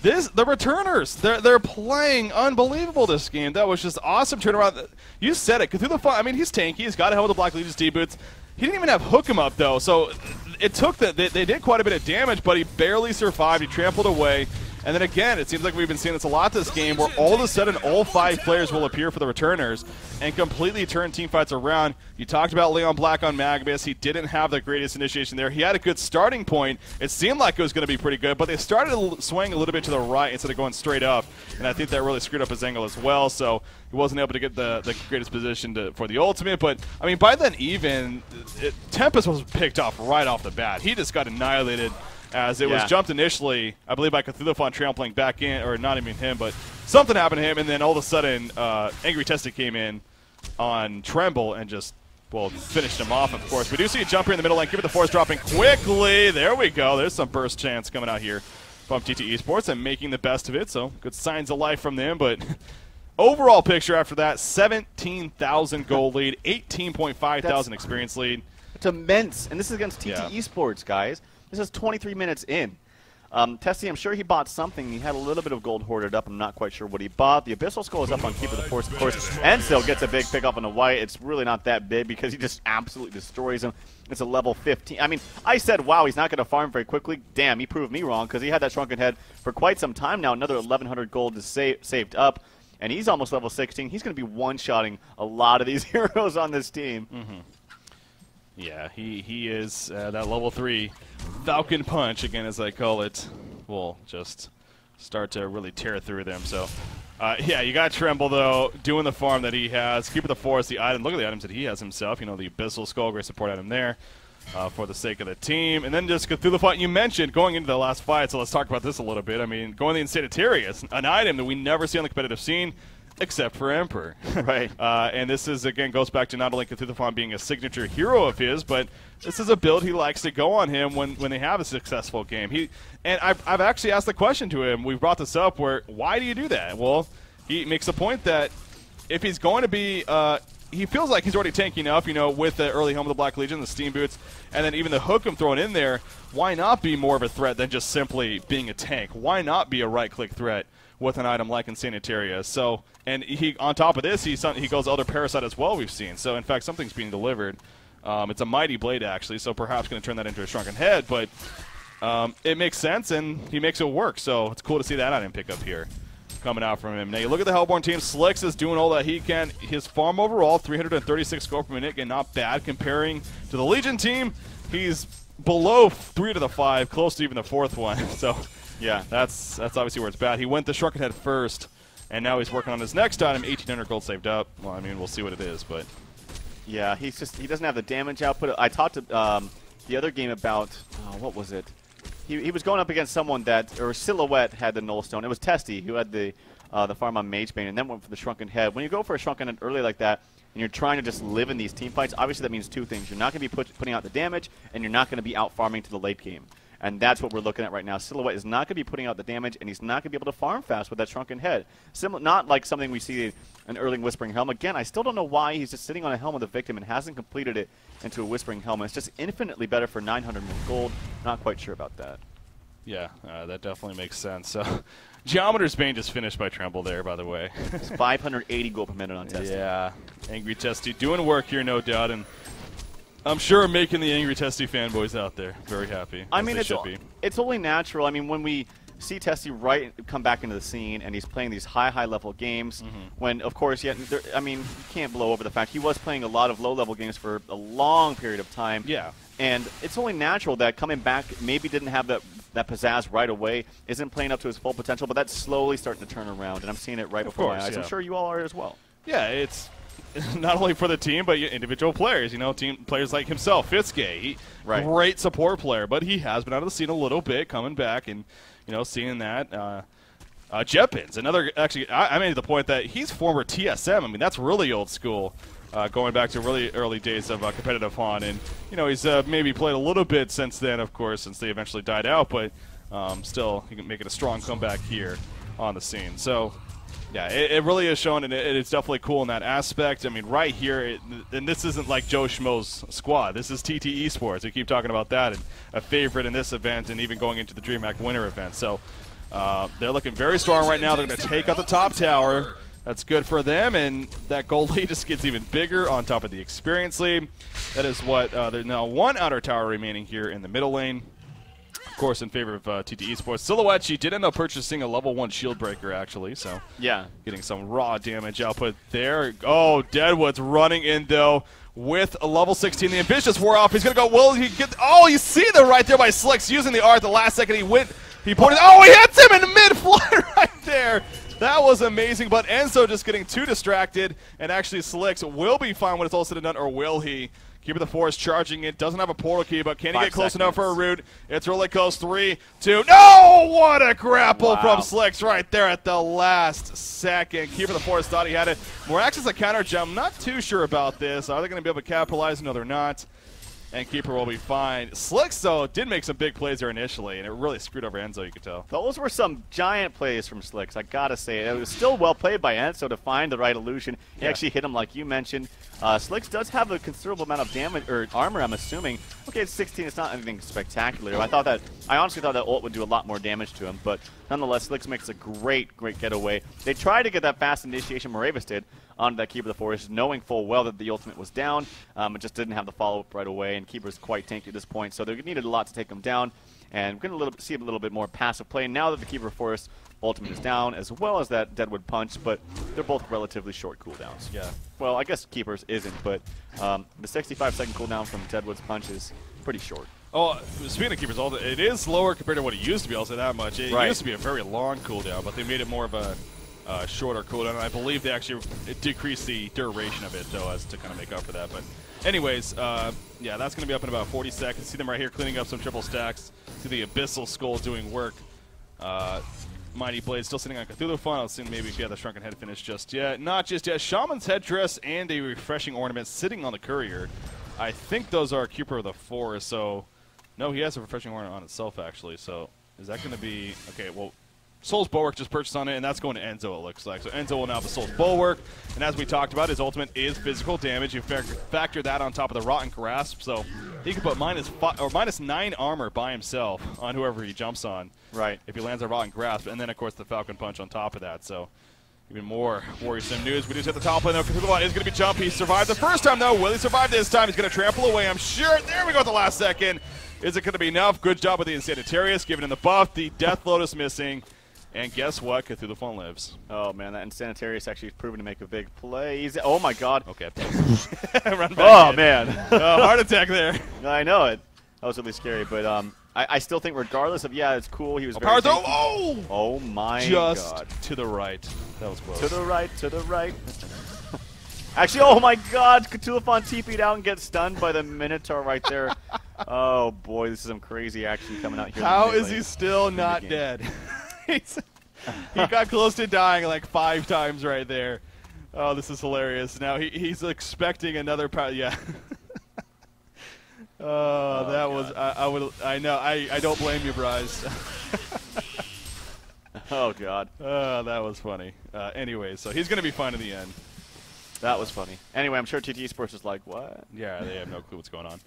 the returners, they're playing unbelievable this game. That was just awesome turnaround. You said it. Cthulhu, I mean, he's tanky. He's got a hell with the Black Legion's D-boots. He didn't even have hook him up though, so it took they did quite a bit of damage, but he barely survived. He trampled away. And then again, it seems like we've been seeing this a lot this game, where all of a sudden all 5 players will appear for the returners and completely turn teamfights around. You talked about Leon Black on Magnus. He didn't have the greatest initiation there. He had a good starting point. It seemed like it was going to be pretty good, but they started swaying a little bit to the right instead of going straight up, and I think that really screwed up his angle as well, so he wasn't able to get the greatest position for the ultimate. But, I mean, by then even, Tempest was picked off right off the bat. He just got annihilated. As it was jumped initially, I believe, by Cthulhu trampling back in, or not even him, but something happened to him, and then all of a sudden, Angry TteS came in on Tremble and just, well, finished him off, of course. We do see a jump here in the middle lane. Give it the force dropping quickly. There we go. There's some burst chance coming out here from TT Esports and making the best of it, so good signs of life from them, but overall picture after that, 17,000 gold lead, 18.5 thousand experience lead. It's immense, and this is against TT Esports, guys. This is 23 minutes in. TteS, I'm sure he bought something. He had a little bit of gold hoarded up. I'm not quite sure what he bought. The Abyssal Skull is up on Keeper of the Force, of course, and still gets a big pick up on the white. It's really not that big because he just absolutely destroys him. It's a level 15. I mean, I said, wow, he's not going to farm very quickly. Damn, he proved me wrong because he had that Shrunken Head for quite some time now. Another 1,100 gold is saved up, and he's almost level 16. He's going to be one-shotting a lot of these heroes on this team. Mm-hmm. Yeah, he is that level 3 Falcon Punch, again, as I call it, will just start to really tear through them. So, yeah, you got Tremble, though, doing the farm that he has. Keeper of the Forest, the item. Look at the items that he has himself. You know, the Abyssal Skull, great support item there for the sake of the team. And then just Cthulhu fight. You mentioned going into the last fight, so let's talk about this a little bit. I mean, going to the Insanitarius, an item that we never see on the competitive scene, except for Emperor. Right. And this is, again, goes back to not only Cthulhu being a signature hero of his, but this is a build he likes to go on him when they have a successful game. I've actually asked the question to him. We've brought this up where, why do you do that? Well, he makes a point that if he's going to be, he feels like he's already tanky enough, you know, with the early Home of the Black Legion, the Steam Boots, and then even the Hook'em thrown in there. Why not be more of a threat than just simply being a tank? Why not be a right-click threat with an item like Insanitarius? So, and he, on top of this, he goes other Parasite as well, we've seen. So, in fact, something's being delivered. It's a Mighty Blade, actually, so perhaps going to turn that into a Shrunken Head, but it makes sense, and he makes it work. So, it's cool to see that item pick up here coming out from him. Now, you look at the Hellborn team. Slicks is doing all that he can. His farm overall, 336 gold per minute. Again, not bad comparing to the Legion team. He's below 3 to the 5, close to even the 4th one. So, yeah, that's obviously where it's bad. He went the Shrunken Head first, and now he's working on his next item, 1,800 gold saved up. Well, I mean, we'll see what it is, but yeah, he doesn't have the damage output. I talked to the other game about, what was it? He was going up against someone that, or Silhouette had the Null Stone. It was TteS who had the farm on Magebane and then went for the Shrunken Head. When you go for a Shrunken Head early like that, and you're trying to just live in these team fights, obviously that means 2 things. You're not going to be putting out the damage, and you're not going to be out farming to the late game. And that's what we're looking at right now. Silhouette is not going to be putting out the damage, and he's not going to be able to farm fast with that Shrunken Head. Not like something we see in early Whispering Helm. Again, I still don't know why he's just sitting on a Helm of the Victim and hasn't completed it into a Whispering Helm. It's just infinitely better for 900 gold. Not quite sure about that. Yeah, that definitely makes sense. So, Geometer's Bane just finished by Tremble there, by the way. It's 580 gold per minute on TteS. Yeah, Angry TteS doing work here, no doubt, and I'm sure making the Angry TteS fanboys out there very happy. I mean, it's only natural. I mean, when we see TteS come back into the scene, and he's playing these high level games, when, of course, I mean, you can't blow over the fact he was playing a lot of low-level games for a long period of time. Yeah. And it's only natural that coming back maybe didn't have that that pizzazz right away. Isn't playing up to his full potential, but that's slowly starting to turn around, and I'm seeing it right before my eyes. I'm sure you all are as well. Yeah, it's not only for the team, but individual players. You know, team players like himself, Fitzgay, great support player, but he has been out of the scene a little bit, coming back and, you know, seeing that. Jetpins, actually, I made the point that he's former TSM. I mean, that's really old school, going back to really early days of competitive Han. And, you know, he's maybe played a little bit since then, of course, since they eventually died out, but still, he can make it a strong comeback here on the scene. So, yeah, it really is showing, and it's definitely cool in that aspect. I mean, right here, and this isn't like Joe Schmo's squad. This is TteS Esports. We keep talking about that, and a favorite in this event, and even going into the DreamHack Winter event. So they're looking very strong right now. They're going to take out the top tower. That's good for them, and that gold lead just gets even bigger on top of the experience lead. That is what there's now one outer tower remaining here in the middle lane. Of course, in favor of TteS Esports. Silhouette, she did end up purchasing a level 1 shield breaker, actually, so yeah, getting some raw damage output there. Oh, Deadwood's running in, though, with a level 16. The ambitious wore off. He's going to go, will he get, oh, you see the right there by Slicks using the R at the last second. He pointed, oh, he hits him in mid-flight right there. That was amazing, but Enzo just getting too distracted, and actually Slicks will be fine when it's all said and done, or will he? Keeper of the Forest charging it. Doesn't have a portal key, but can he get close enough for a root? It's really close. 3, 2. No! What a grapple from Slicks right there at the last second. Keeper of the Forest thought he had it. More access to counter jump. Not too sure about this. Are they going to be able to capitalize? No, they're not. And Keeper will be fine. Slicks, though, did make some big plays there initially, and it really screwed over Enzo, you could tell. Those were some giant plays from Slicks, I gotta say. It was still well played by Enzo to find the right illusion. He actually hit him like you mentioned. Slicks does have a considerable amount of damage, or armor, I'm assuming. Okay, it's 16. It's not anything spectacular. I honestly thought that ult would do a lot more damage to him, but nonetheless, Slicks makes a great getaway. They tried to get that fast initiation, Moravis did, onto that Keeper of the Forest, knowing full well that the ultimate was down. It just didn't have the follow-up right away, and Keeper's quite tanky at this point, so they needed a lot to take him down. And we're going to see a little bit more passive play now that the Keeper of the Forest ultimate is down, as well as that Deadwood punch, but they're both relatively short cooldowns. Yeah. Well, I guess Keeper's isn't, but the 65-second cooldown from Deadwood's punch is pretty short. Oh, speaking of Keeper's ult, it is lower compared to what it used to be, I'll say that much. It used to be a very long cooldown, but they made it more of a shorter cooldown. I believe they actually decreased the duration of it, though, as to kind of make up for that. But anyways, yeah, that's going to be up in about 40 seconds. See them right here cleaning up some triple stacks. See the Abyssal Skull doing work. Mighty Blade still sitting on Cthulhu Fun. I'll see maybe if you have the Shrunken Head finished just yet. Not just yet. Shaman's Headdress and a Refreshing Ornament sitting on the Courier. I think those are Keeper of the Forest, so no, he has a Refreshing Ornament on itself, actually. So is that going to be... Okay, well, Soul's Bulwark just purchased on it, and that's going to Enzo, it looks like. So Enzo will now have the Soul's Bulwark, and as we talked about, his ultimate is physical damage. You factor that on top of the Rotten Grasp, so he can put -9 armor by himself on whoever he jumps on. Right. If he lands a Rotten Grasp, and then, of course, the Falcon Punch on top of that. So even more worrisome news. We just hit the top lane, though. Cthulhu is going to be jumpy. He survived the first time, though. Will he survive this time? He's going to trample away, I'm sure. There we go at the last second. Is it going to be enough? Good job with the Insanitarius, giving him the buff. The Death Lotus missing. And guess what? Cthulhu Fun lives. Oh, man, that Insanitarius actually is proven to make a big play. Oh, my God. Okay. Run back in. Man. Heart attack there. I know it. That was really scary, but I still think regardless of, yeah, it's cool. He was very power oh my just God. To the right. That was close. To the right, to the right. Actually, oh, my God. Cthulhu Fun TP'd out and gets stunned by the Minotaur right there. Oh, boy, this is some crazy action coming out here. How is he still not dead? He got close to dying like 5 times right there. Oh, this is hilarious. Now he's expecting another power. Yeah. Oh, that God. Was I don't blame you, Bryce. Oh God. That was funny. Anyway, so he's gonna be fine in the end. That was funny. Anyway, I'm sure TteS Esports is like, what? Yeah, they have no clue what's going on.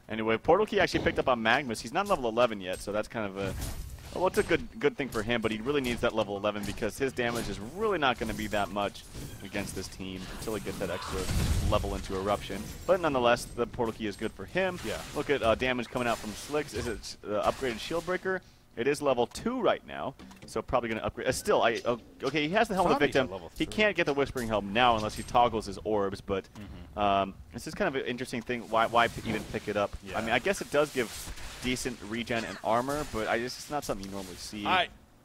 Anyway, Portal Key actually picked up on Magnus. He's not level 11 yet, so that's kind of a... Well, it's a good thing for him, but he really needs that level 11 because his damage is really not going to be that much against this team until he gets that extra level into Eruption. But nonetheless, the Portal Key is good for him. Yeah. Look at damage coming out from Slicks. Is it upgraded Shield Breaker? It is level 2 right now, so probably going to upgrade. Still, okay, he has the Helmet of Victim. He can't get the Whispering Helm now unless he toggles his orbs, but this is kind of an interesting thing. Why even pick it up? Yeah. I mean, I guess it does give decent regen and armor, but it's not something you normally see.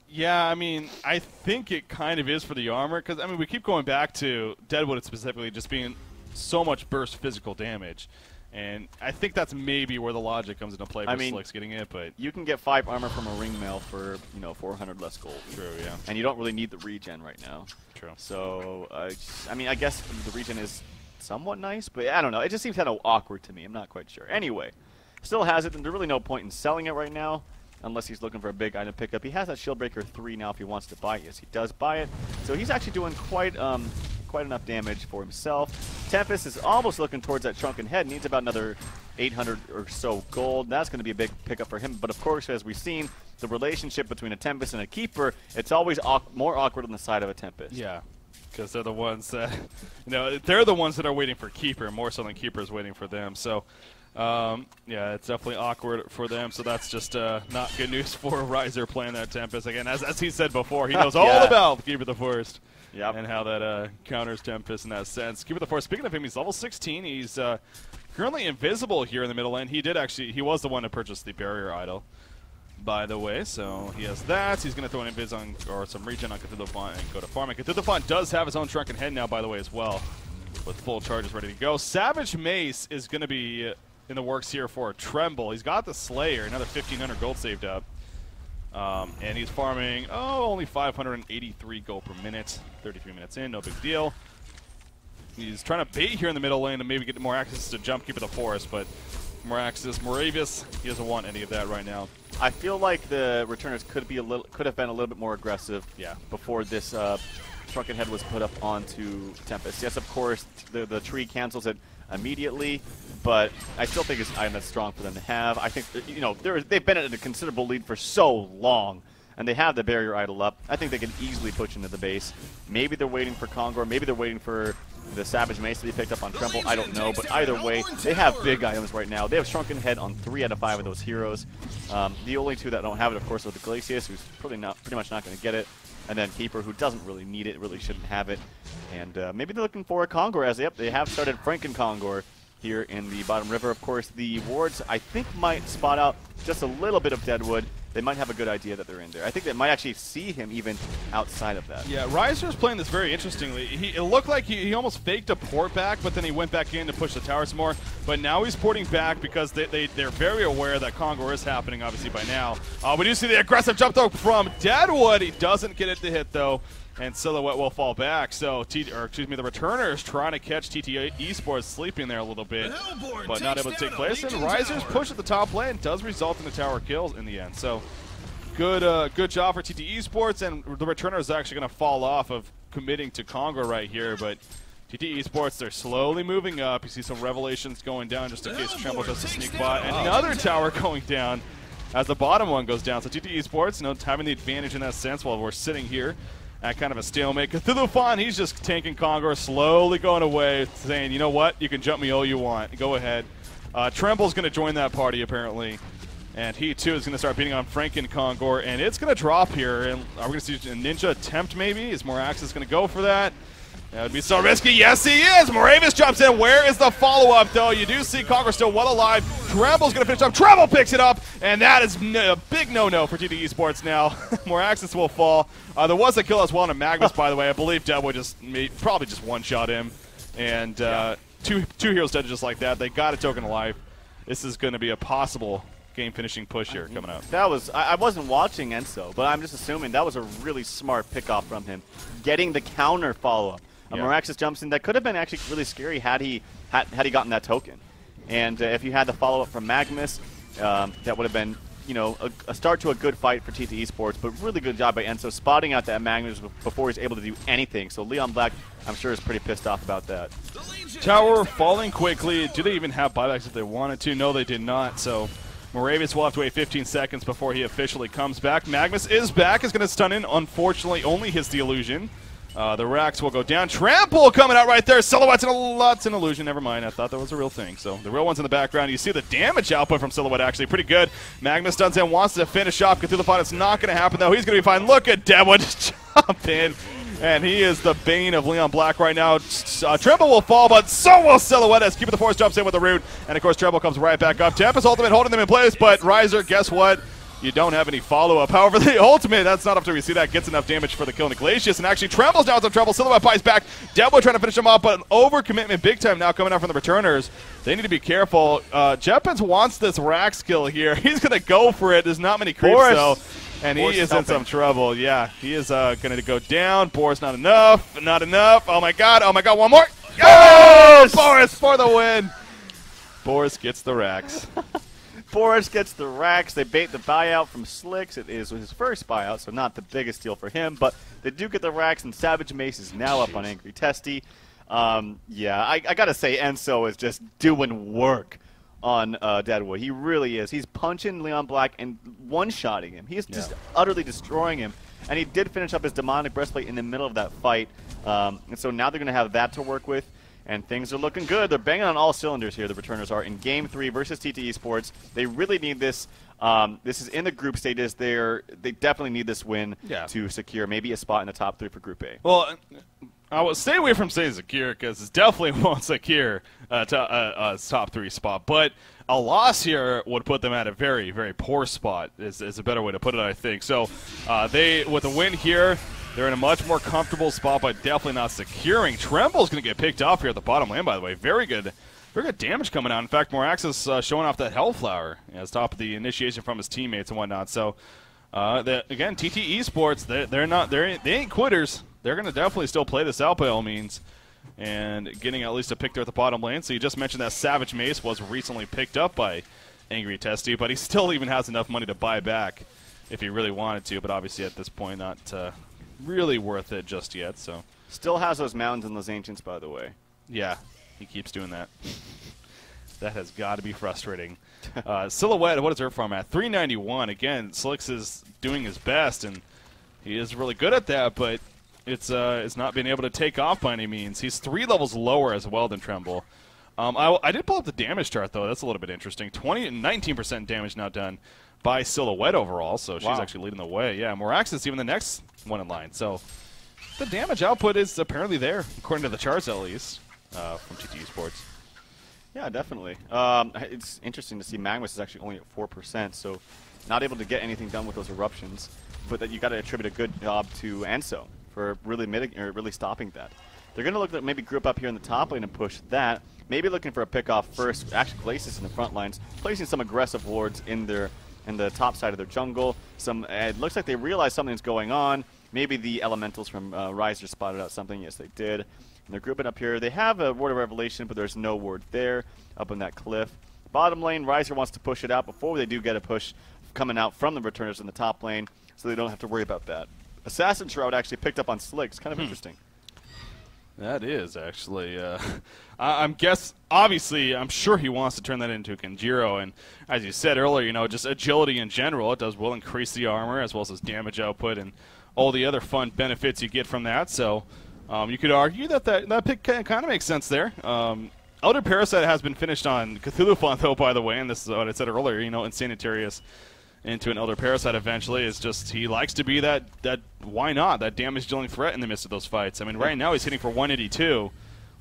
Yeah, I mean, I think it kind of is for the armor, because, I mean, we keep going back to Deadwood specifically just being so much burst physical damage. And I think that's maybe where the logic comes into play for Slick's getting it, but... You can get 5 armor from a ring mail for, 400 less gold. True, yeah. And you don't really need the regen right now. True. So, I mean, I guess the regen is somewhat nice, but I don't know. It just seems kind of awkward to me. I'm not quite sure. Anyway, still has it, and there's really no point in selling it right now, unless he's looking for a big item pickup. He has that Shieldbreaker 3 now if he wants to buy it. Yes, he does buy it. So he's actually doing quite enough damage for himself. TteS is almost looking towards that shrunken head. Needs about another 800 or so gold. That's going to be a big pickup for him. But of course, as we've seen, the relationship between a TteS and a keeper, it's always more awkward on the side of a TteS. Yeah, because they're the ones that, they're the ones that are waiting for keeper more so than keeper is waiting for them. So, yeah, it's definitely awkward for them. So that's just not good news for Riser playing that TteS again. As he said before, he knows all about Keeper the Forest. Yep. And how that counters TteS in that sense. Keeper the Force, speaking of him, he's level 16. He's currently invisible here in the middle lane. He was the one to purchase the barrier idol, by the way. So he has that. He's going to throw an invis on, or some regen on Cthulhu Font and go to farming. Cthulhu Font does have his own shrunken head now, by the way, as well, with full charges ready to go. Savage Mace is going to be in the works here for a Tremble. He's got the Slayer, another 1,500 gold saved up. And he's farming, only 583 gold per minute. 33 minutes in, no big deal. He's trying to bait here in the middle lane to maybe get more access to jump Keeper the Forest, but more access. Moravius, he doesn't want any of that right now. I feel like the returners could have been a little bit more aggressive. Yeah. Before this shrunken head was put up onto TteS. Yes, of course, the tree cancels it immediately, but I still think it's an item that's strong for them to have. I think they've been at a considerable lead for so long, and they have the barrier idol up. I think they can easily push into the base. Maybe they're waiting for Kongor. Maybe they're waiting for the Savage Mace to be picked up on Tremble. I don't know, but either way, they have big items right now. They have Shrunken Head on 3 out of 5 of those heroes. The only 2 that don't have it, of course, are the Glacius, who's pretty much not going to get it, and then Keeper, who doesn't really need it, really shouldn't have it. And maybe they're looking for a Kongor, as they have started Franken Kongor here in the bottom river. Of course, the wards, I think, might spot out just a little bit of Deadwood. They might have a good idea that they're in there. I think they might actually see him even outside of that. Yeah, Riser's playing this very interestingly. It looked like he almost faked a port back, but then he went back in to push the tower some more. But now he's porting back because they're very aware that Kongor is happening, obviously, by now. We do see the aggressive jump, though, from Deadwood. He doesn't get it to hit, though, and Silhouette will fall back. So, the returner is trying to catch TteS Esports sleeping there a little bit, but not able to take place. And Riser's push at the top lane does result in the tower kills in the end. So, good job for TteS Esports, and the returner is actually going to fall off of committing to Kongor right here. But TteS Esports, they're slowly moving up. You see some Revelations going down just in case Tremble does a sneak by. Another tower going down as the bottom one goes down. So TteS Esports, having the advantage in that sense while we're sitting here at kind of a stalemate. Cthulhu Font, he's just tanking Kongor, slowly going away, saying, you know what, you can jump me all you want. Go ahead. Tremble's going to join that party, apparently. And he, too, is going to start beating on Franken Kongor. And it's going to drop here. And are we going to see a ninja attempt, maybe? Is Moraxis going to go for that? That would be so risky. Yes, he is. Moravius jumps in. Where is the follow-up, though? You do see Kongor still well alive. Tremble's going to finish up. Tremble picks it up, and that is a big no-no for TteS Esports now. Moraxis will fall. There was a kill as well on a Magnus, by the way. I believe Deadwood probably just one-shot him. And two heroes dead just like that. They got a token of life. This is going to be a possible game-finishing push here coming up. That was I wasn't watching Enzo, but I'm just assuming that was a really smart pickoff from him, getting the counter follow-up. Moraxis jumps in. That could have been actually really scary had he gotten that token. And if you had the follow-up from Magnus, that would have been a start to a good fight for TteS Esports. But really good job by Enzo spotting out that Magnus before he's able to do anything. So Leon Black, I'm sure, is pretty pissed off about that. Tower falling quickly. Do they even have buybacks if they wanted to? No, they did not. So Moravius will have to wait 15 seconds before he officially comes back. Magnus is back. Is going to stun in. Unfortunately, only hits the illusion. The racks will go down. Trample coming out right there. Silhouette's an illusion. Never mind. I thought that was a real thing. So the real one's in the background. You see the damage output from Silhouette actually pretty good. Magnus stuns in, wants to finish off Cthulhu Font. It's not going to happen, though. He's going to be fine. Look at Deadwood jump in And he is the bane of Leon Black right now. Tremble will fall, but so will Silhouette as Keeper the Force jumps in with the root. And, of course, Tremble comes right back up. Tempest Ultimate holding them in place, but Riser, guess what? You don't have any follow-up. However, the ultimate, that's not after we see that, gets enough damage for the kill. Glacius, and actually Tremble's down with some trouble. Silhouette buys back. Deadwood trying to finish him off, but an overcommitment big time now coming out from the returners. They need to be careful. Jetpins wants this rack skill here. He's going to go for it. There's not many creeps, though. And he is in some trouble. Yeah, he is going to go down. Boris, not enough. Not enough. Oh, my God. Oh, my God. One more. Yes! Boris for the win. Boris gets the racks. Boris gets the racks. They bait the buyout from Slicks. It is his first buyout, so not the biggest deal for him. But they do get the racks, and Savage Mace is now up on Angry Testy. Yeah, I got to say Enso is just doing work on Deadwood. He really is. He's punching Leon Black and one-shotting him. He's just utterly destroying him. And he did finish up his Demonic Breastplate in the middle of that fight. And so now they're going to have that to work with. And things are looking good. They're banging on all cylinders here, the returners are, in Game 3 versus TteS Sports. They really need this. This is in the group stages. They definitely need this win to secure maybe a spot in the top 3 for Group A. Well, I will stay away from saying secure because it definitely won't secure a top 3 spot. But a loss here would put them at a very, very poor spot is a better way to put it, I think. So with a win here, they're in a much more comfortable spot, but definitely not securing. Tremble's going to get picked off here at the bottom lane, by the way. Very good damage coming out. In fact, Morax is showing off that Hellflower as top of the initiation from his teammates and whatnot. So, again, TteS Sports, they ain't quitters. They're going to definitely still play this out by all means, and getting at least a pick there at the bottom lane. So you just mentioned that Savage Mace was recently picked up by Angry Testy, but he still even has enough money to buy back if he really wanted to. But obviously at this point, not really worth it just yet. So still has those mountains and those ancients, by the way. Yeah, he keeps doing that. That has got to be frustrating. Silhouette, what is her farm at? 391. Again, Slicks is doing his best, and he is really good at that, but it's not being able to take off by any means. He's 3 levels lower as well than Tremble. I did pull up the damage chart, though. That's a little bit interesting. 19% damage now done by Silhouette overall, so she's actually leading the way. Yeah, Morax is even the next one in line. So the damage output is apparently there, according to the charts at least, from TteS Sports. Yeah, definitely. It's interesting to see Magnus is actually only at 4%, so not able to get anything done with those eruptions, but that you got to attribute a good job to Enso for really stopping that. They're going to look at maybe group up here in the top lane and push that. Maybe looking for a pick-off first. Actually, Glacius in the front lines, placing some aggressive wards in the top side of their jungle. It looks like they realize something's going on. Maybe the elementals from Riser spotted out something. Yes, they did. And they're grouping up here. They have a Ward of Revelation, but there's no ward there up on that cliff. Bottom lane, Riser wants to push it out before they do get a push coming out from the returners in the top lane, so they don't have to worry about that. Assassin Shroud actually picked up on Slicks. Kind of interesting. That is actually. Obviously, I'm sure he wants to turn that into a Kenjiro, and as you said earlier, just agility in general, will increase the armor as well as his damage output and all the other fun benefits you get from that. So you could argue that pick kind of makes sense there. Elder Parasite has been finished on Cthulhu though, by the way, and this is what I said earlier. Insanitarius into an Elder Parasite eventually is just he likes to be that why not that damage dealing threat in the midst of those fights. I mean, right now he's hitting for 182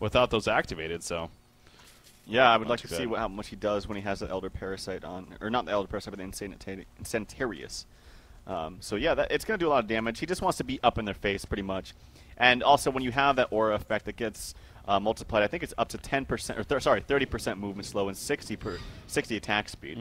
without those activated. So yeah, I would like to see how much he does when he has the Elder Parasite on, or not the Elder Parasite, but the Insanitarius. So yeah, it's going to do a lot of damage. He just wants to be up in their face pretty much. And also when you have that aura effect that gets multiplied, I think it's up to 10% or 30% movement slow and 60 attack speed.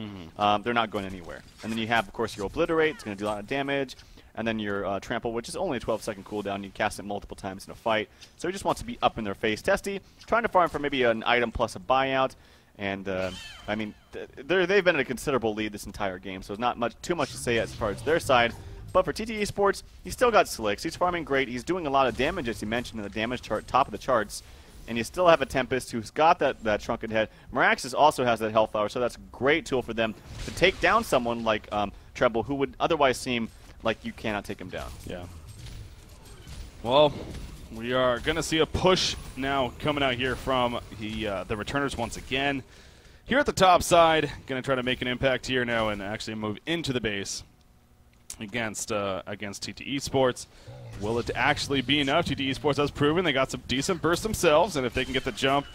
They're not going anywhere. And then you have, of course, your Obliterate. It's going to do a lot of damage. And then your Trample, which is only a 12-second cooldown. You cast it multiple times in a fight. So he just wants to be up in their face. Testy, trying to farm for maybe an item plus a buyout. And, I mean, they've been in a considerable lead this entire game, so there's not too much to say as far as their side. But for TteS Sports, he's still got Slicks. He's farming great. He's doing a lot of damage, as you mentioned, in the damage chart, top of the charts. And you still have a Tempest who's got that shrunken head. Miraxis also has that Hellflower, so that's a great tool for them to take down someone like Treble, who would otherwise seem like you cannot take him down. Yeah. Well, we are going to see a push now coming out here from the returners once again. Here at the top side, going to try to make an impact here now and actually move into the base against TteS Sports. will it actually be enough? TteS Esports has proven they got some decent bursts themselves, and if they can get the jump,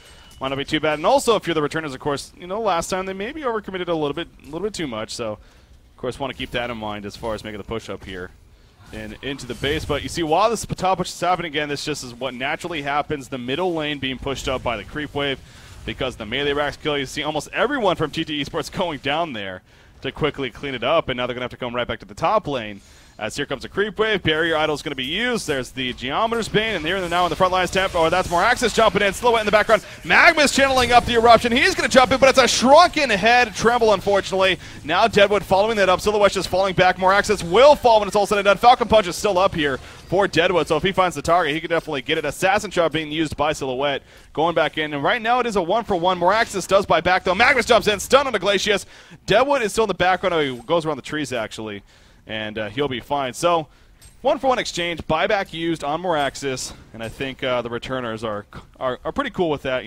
might not be too bad. And also, if you're the returners, of course, last time they maybe overcommitted a little bit too much. So, of course, want to keep that in mind as far as making the push up here and into the base. But you see, while this top push is happening again, this just is what naturally happens. The middle lane being pushed up by the creep wave because the melee racks kill. You see almost everyone from TteS Esports going down there to quickly clean it up, and now they're going to have to come right back to the top lane. As here comes a creep wave, barrier idol is going to be used. There's the Geometer's Bane, and here they're now in the front lines temp. Oh, that's more access jumping in. Silhouette in the background. Magma's channeling up the eruption. He's going to jump in, but it's a shrunken head tremble, unfortunately. Now Deadwood following that up. Silhouette's just falling back. More access will fall when it's all said and done. Falcon Punch is still up here for Deadwood, so if he finds the target, he can definitely get it. Assassin Trap being used by Silhouette. Going back in, and right now it is a 1-for-1. More access does buy back, though. Magnus jumps in, stun on the Glacius. Deadwood is still in the background. Oh, he goes around the trees, actually, and he'll be fine. So, 1-for-1 exchange, buyback used on Moraxis, and I think the returners are pretty cool with that.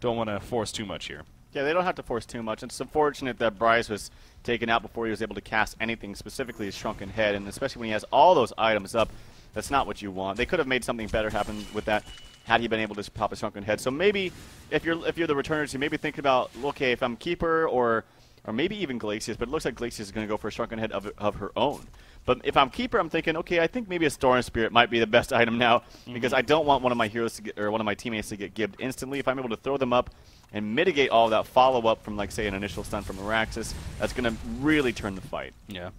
Don't want to force too much here. Yeah, they don't have to force too much. It's unfortunate that Bryce was taken out before he was able to cast anything, specifically his Shrunken Head, and especially when he has all those items up, that's not what you want. They could have made something better happen with that had he been able to pop a Shrunken Head. So maybe if you're the returners, you maybe think about, okay, if I'm Keeper or maybe even Glacius, but it looks like Glacius is going to go for a Shrunken Head of her own. But if I'm Keeper, I'm thinking, okay, I think maybe a Storm Spirit might be the best item now because I don't want one of my heroes to get, or one of my teammates to get gibbed instantly. If I'm able to throw them up and mitigate all of that follow-up from, like, say, an initial stun from Araxis, that's going to really turn the fight. Yeah,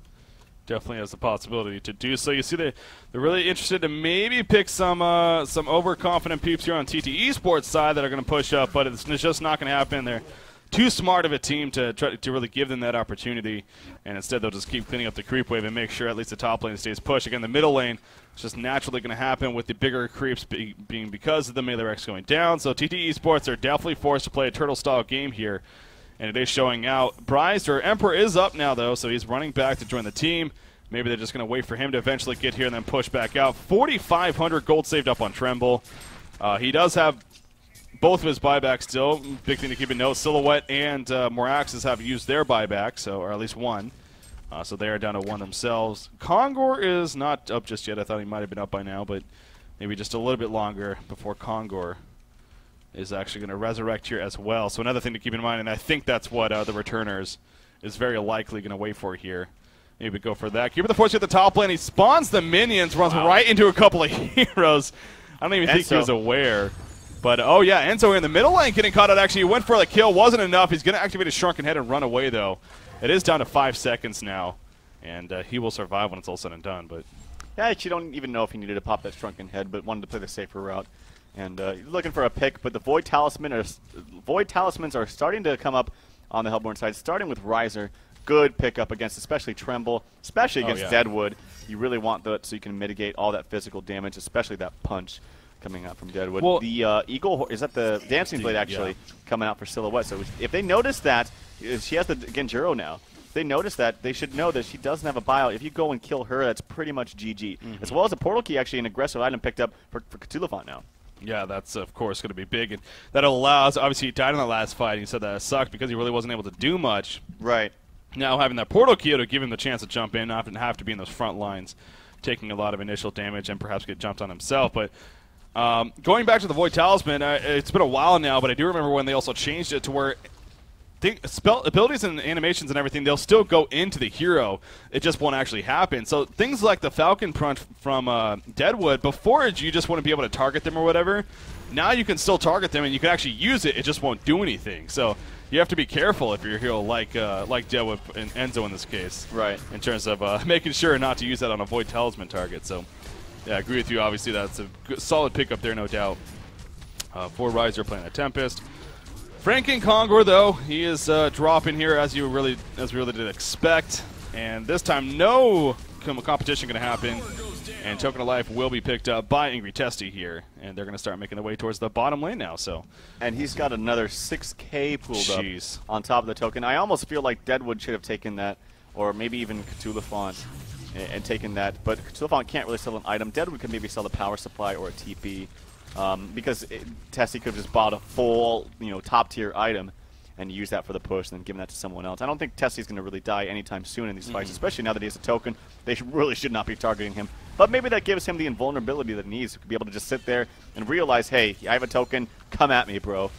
definitely has the possibility to do so. You see they're really interested to maybe pick some overconfident peeps here on TteS Esports side that are going to push up, but it's just not going to happen. They're too smart of a team to try to really give them that opportunity, and instead they'll just keep cleaning up the creep wave and make sure at least the top lane stays pushed. Again, the middle lane is just naturally going to happen with the bigger creeps being because of the melee Rex going down. So TteS Esports are definitely forced to play a turtle-style game here, and it is showing out. Bryce, or Emperor, is up now, though, so he's running back to join the team. Maybe they're just going to wait for him to eventually get here and then push back out. 4,500 gold saved up on Tremble. He does have both of his buybacks still. Big thing to keep in note, Silhouette and Moraxis have used their buyback, or at least one. So they are down to one themselves. Kongor is not up just yet. I thought he might have been up by now, but maybe just a little bit longer before Kongor is actually going to resurrect here as well. So another thing to keep in mind, and I think that's what the returners is very likely going to wait for here. Maybe go for that. Keeper the Force at the top lane. He spawns the minions, runs right into a couple of heroes. I don't even think he was aware. But, oh, yeah, Enzo in the middle lane getting caught out. Actually, he went for the kill. Wasn't enough. He's going to activate his Shrunken Head and run away, though. It is down to 5 seconds now, and he will survive when it's all said and done. But yeah, actually don't even know if he needed to pop that Shrunken Head, but wanted to play the safer route. And he's looking for a pick, but the Void Talismans are starting to come up on the Hellborn side, starting with Riser. Good pickup against especially Tremble, especially against Deadwood. You really want that so you can mitigate all that physical damage, especially that punch coming out from Deadwood. Well, the Eagle, is that the Dancing Blade actually coming out for Silhouette? So if they notice that, she has the Genjuro now. If they notice that, they should know that she doesn't have a buyout. If you go and kill her, that's pretty much GG. As well as a Portal Key, actually an aggressive item picked up for Cthulhuphant now. Yeah, that's, of course, going to be big. And that allows, obviously, he died in the last fight. And he said that it sucked because he really wasn't able to do much. Right. Now having that Portal Key to give him the chance to jump in, not have to be in those front lines, taking a lot of initial damage and perhaps get jumped on himself. But going back to the Void Talisman, it's been a while now, but I do remember when they also changed it to where spell abilities and animations and everything, they'll still go into the hero. It just won't actually happen. So things like the Falcon Punch from Deadwood, before you just wouldn't be able to target them or whatever. Now you can still target them and you can actually use it. It just won't do anything. So you have to be careful if you're a hero like Deadwood and Enzo in this case. Right. In terms of making sure not to use that on a Void Talisman target. So yeah, I agree with you. Obviously, that's a good, solid pickup there, no doubt. For Riser playing a Tempest. Franking Kongor, though, he is dropping here as we really did expect. And this time, no competition going to happen. And Token of Life will be picked up by Angry Testy here. And they're going to start making their way towards the bottom lane now. So, and he's got another 6K pulled up on top of the token. I almost feel like Deadwood should have taken that, or maybe even Cthulhuphant and taken that. But Cthulhuphant can't really sell an item. Deadwood can maybe sell a power supply or a TP. Because Tessie could have just bought a full, top-tier item and use that for the push and then given that to someone else. I don't think Tessie's going to really die anytime soon in these fights, especially now that he has a token. They really should not be targeting him but maybe that gives him the invulnerability that he needs to be able to just sit there and realize, hey, I have a token, come at me, bro.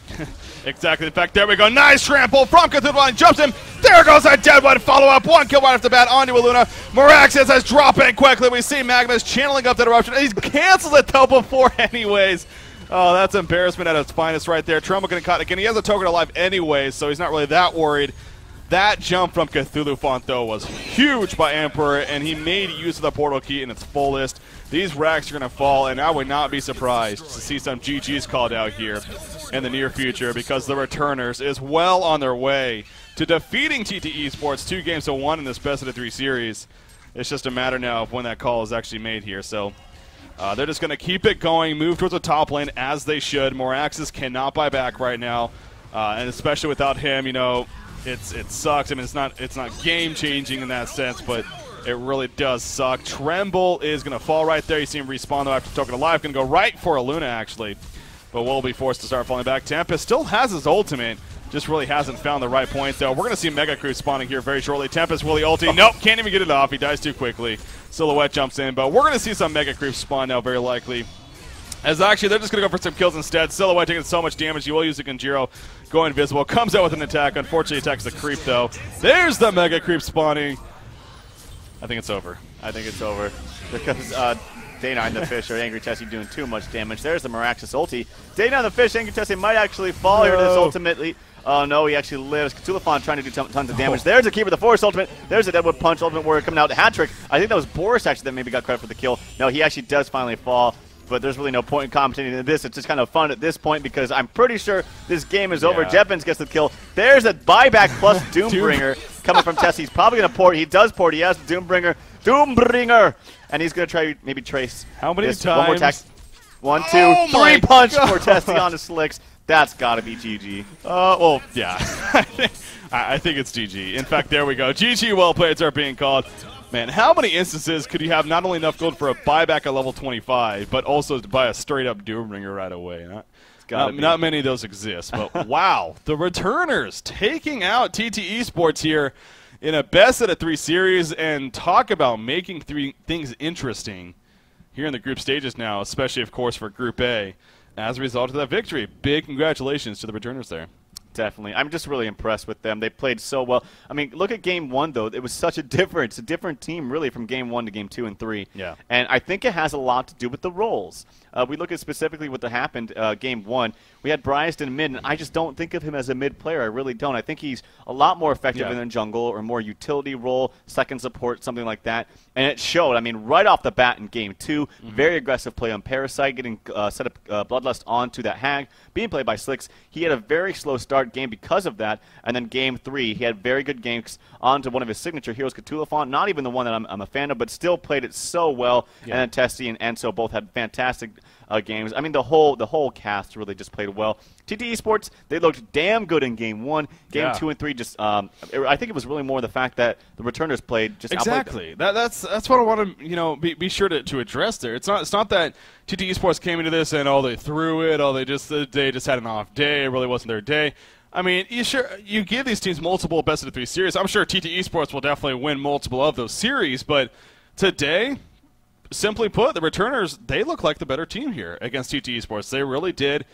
Exactly. In fact, there we go. Nice trample from Cthulhu. Jumps him. There goes that Deadwood follow-up. 1 kill right off the bat onto Aluna. Moraxis has dropped in quickly. We see Magnus channeling up that eruption. He cancels it, though, before anyways. Oh, that's embarrassment at its finest right there. Trumbull getting caught again. He has a token alive anyway, so he's not really that worried. That jump from Cthulhu Font, though, was huge by Emperor, and he made use of the portal key in its fullest. These racks are going to fall, and I would not be surprised to see some GGs called out here in the near future, because the Returners is well on their way to defeating TteS Esports 2-1 in this best-of-3 series. It's just a matter now of when that call is actually made here. So they're just going to keep it going, move towards the top lane as they should. Moraxis cannot buy back right now, and especially without him, you know, it sucks. I mean, it's not game-changing in that sense, but it really does suck. Tremble is going to fall right there. You see him respawn, though, after token alive. Going to go right for Aluna, actually, but will be forced to start falling back. TteS still has his ultimate, just really hasn't found the right point, though. We're going to see Mega Crew spawning here very shortly. TteS will he ulti. Nope, can't even get it off. He dies too quickly. Silhouette jumps in, but we're going to see some Mega Crew spawn now, very likely. As actually, they're just going to go for some kills instead. Silhouette taking so much damage, he will use the Genjiro. Go invisible, comes out with an attack. Unfortunately, attacks the creep, though. There's the Mega Creep spawning. I think it's over. I think it's over because Day9 the Fish or Angry Tessie doing too much damage. There's the Moraxis ulti. Day9 the Fish, Angry Tessie might actually fall here to this ultimately. Oh no, he actually lives. Cthulhu trying to do tons of damage. There's a Keeper the Forest ultimate. There's a Deadwood Punch ultimate warrior coming out. Hat trick. I think that was Boris actually that maybe got credit for the kill. No, he actually does finally fall. But there's really no point in commentating in this. It's just kind of fun at this point because I'm pretty sure this game is over. Jevons gets the kill. There's a buyback plus Doombringer coming from TteS. He's probably going to port. He does port. He has Doombringer. And he's going to try maybe trace. How many times? One more attack. 1, 2, 3 punch for TteS on the Slicks. That's got to be GG. Well, yeah. I think it's GG. In fact, there we go. GG well played are being called. Man, how many instances could you have not only enough gold for a buyback at level 25, but also to buy a straight-up Doombringer right away? Not many of those exist, but wow. The Returners taking out TteS Esports here in a best-of-3 series, and talk about making things interesting here in the group stages now, especially, of course, for Group A. As a result of that victory, big congratulations to the Returners there. Definitely. I'm just really impressed with them. They played so well. I mean, look at Game 1, though. It was such a difference. A different team, really, from Game 1 to Game 2 and 3. Yeah. And I think it has a lot to do with the roles. We look at specifically what happened Game 1. We had Bryaston mid, and I just don't think of him as a mid player. I really don't. I think he's a lot more effective in a jungle or more utility role, second support, something like that. And it showed. I mean, right off the bat in Game 2, very aggressive play on Parasite, getting set up Bloodlust onto that Hag, being played by Slicks. He had a very slow start game because of that. And then Game 3, he had very good games onto one of his signature heroes, Cthulhu Font, not even the one that I'm a fan of, but still played it so well. Yeah. And then Tessie and Enso both had fantastic games. I mean, the whole cast really just played well. TteS Esports, they looked damn good in Game 1. Game 2 and 3, just I think it was really more the fact that the Returners played just exactly. That's what I want to be sure to address there. It's not that TteS Esports came into this and they threw it, they just had an off day. It really wasn't their day. I mean, you give these teams multiple best-of-3 series. I'm sure TteS Esports will definitely win multiple of those series, but today, simply put, the Returners, they look like the better team here against TteS Esports. They really did.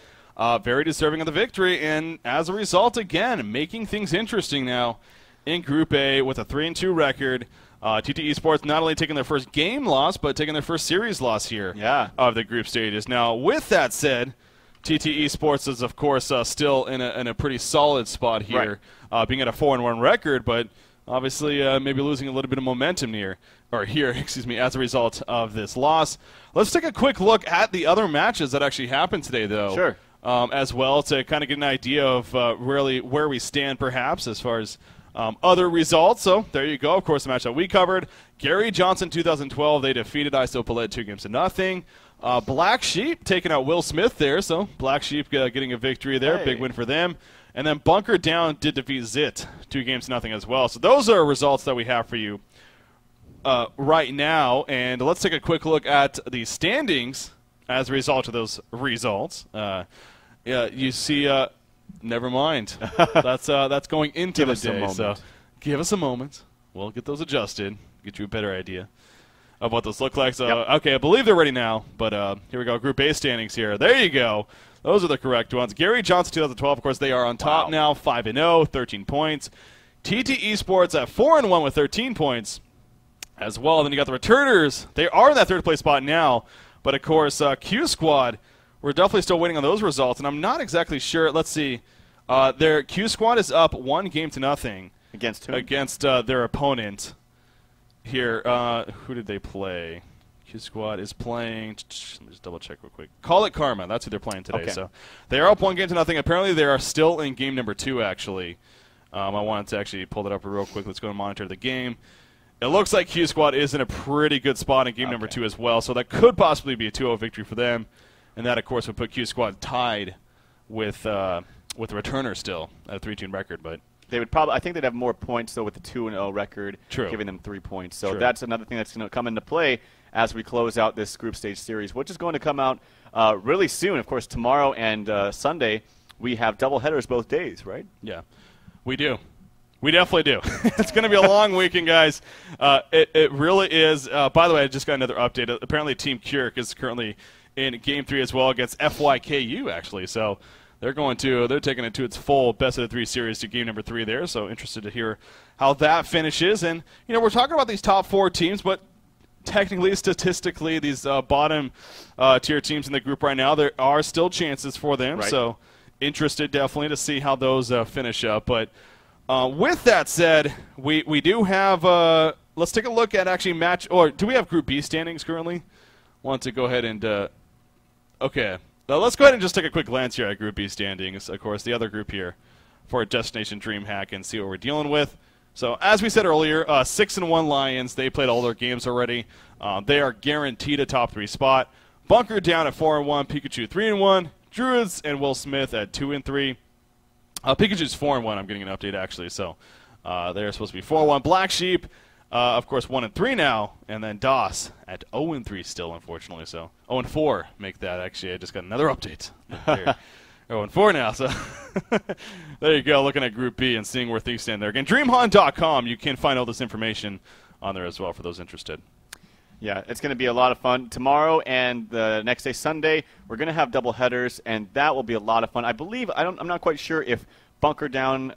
Very deserving of the victory, and as a result, again, making things interesting now in Group A with a 3-2 record. TteS Esports not only taking their first game loss, but taking their first series loss here of the group stages. Now, with that said, TteS Esports is, of course, still in a pretty solid spot here, being at a 4-1 record, but obviously maybe losing a little bit of momentum here, as a result of this loss. Let's take a quick look at the other matches that actually happened today, though. Sure. As well, to kind of get an idea of really where we stand, perhaps, as far as other results. So there you go. Of course, the match that we covered. Gary Johnson 2012, they defeated ISO Palette 2-0. Black Sheep taking out Will Smith there. So Black Sheep getting a victory there. Hey. Big win for them. And then Bunker Down did defeat Zit 2-0 as well. So those are results that we have for you right now. And let's take a quick look at the standings as a result of those results. You see, never mind. That's going into the day. So give us a moment. We'll get those adjusted, get you a better idea. of what this look like. So, okay, I believe they're ready now. But here we go. Group A standings here. There you go. Those are the correct ones. Gary Johnson, 2012, of course, they are on top now, 5-0, 13 points. TteS Sports at 4-1 with 13 points as well. Then you got the returners. They are in that third-place spot now. But, of course, Q Squad, we're definitely still waiting on those results. And I'm not exactly sure. Let's see. Their Q Squad is up 1-0 against who? Against their opponent here. Who did they play? Q Squad is playing. Let me just double check real quick. Call It Karma. That's who they're playing today. Okay. So they are up 1-0. Apparently, they are still in game number 2. Actually, I wanted to actually pull that up real quick. Let's go and monitor the game. It looks like Q Squad is in a pretty good spot in game number 2 as well. So that could possibly be a 2-0 victory for them, and that of course would put Q Squad tied with the returner still at a 3-2 record, but. They would probably. I think they'd have more points though with the 2-0 record, giving them 3 points. So that's another thing that's going to come into play as we close out this group stage series, which is going to come out really soon. Of course, tomorrow and Sunday we have double headers both days, right? Yeah, we do. We definitely do. It's going to be a long weekend, guys. It really is. By the way, I just got another update. Apparently, Team Keurig is currently in Game 3 as well against FYKU, actually. So. They're taking it to its full best-of-the-3 series to game number 3 there, so interested to hear how that finishes. And, we're talking about these top 4 teams, but technically, statistically, these bottom-tier teams in the group right now, there are still chances for them. Right. So interested definitely to see how those finish up. But with that said, we do have let's take a look at actually do we have Group B standings currently? Want to go ahead and okay. Let's go ahead and just take a quick glance here at Group B standings. Of course, the other group here for Destination DreamHack and see what we're dealing with. So, as we said earlier, 6-1 Lions. They played all their games already. They are guaranteed a top 3 spot. Bunker down at 4-1. Pikachu 3-1. Druids and Will Smith at 2-3. Pikachu's 4-1. I'm getting an update actually. So, they're supposed to be 4-1. Black Sheep. Of course, 1-3 now, and then DOS at 0-3 still, unfortunately. So 0-4 make that. Actually, I just got another update. 0-4 now. So there you go. Looking at Group B and seeing where things stand there. Again, DreamHawn.com. You can find all this information on there as well for those interested. Yeah, it's going to be a lot of fun tomorrow and the next day, Sunday. We're going to have double headers, and that will be a lot of fun. I believe I'm not quite sure if Bunker Down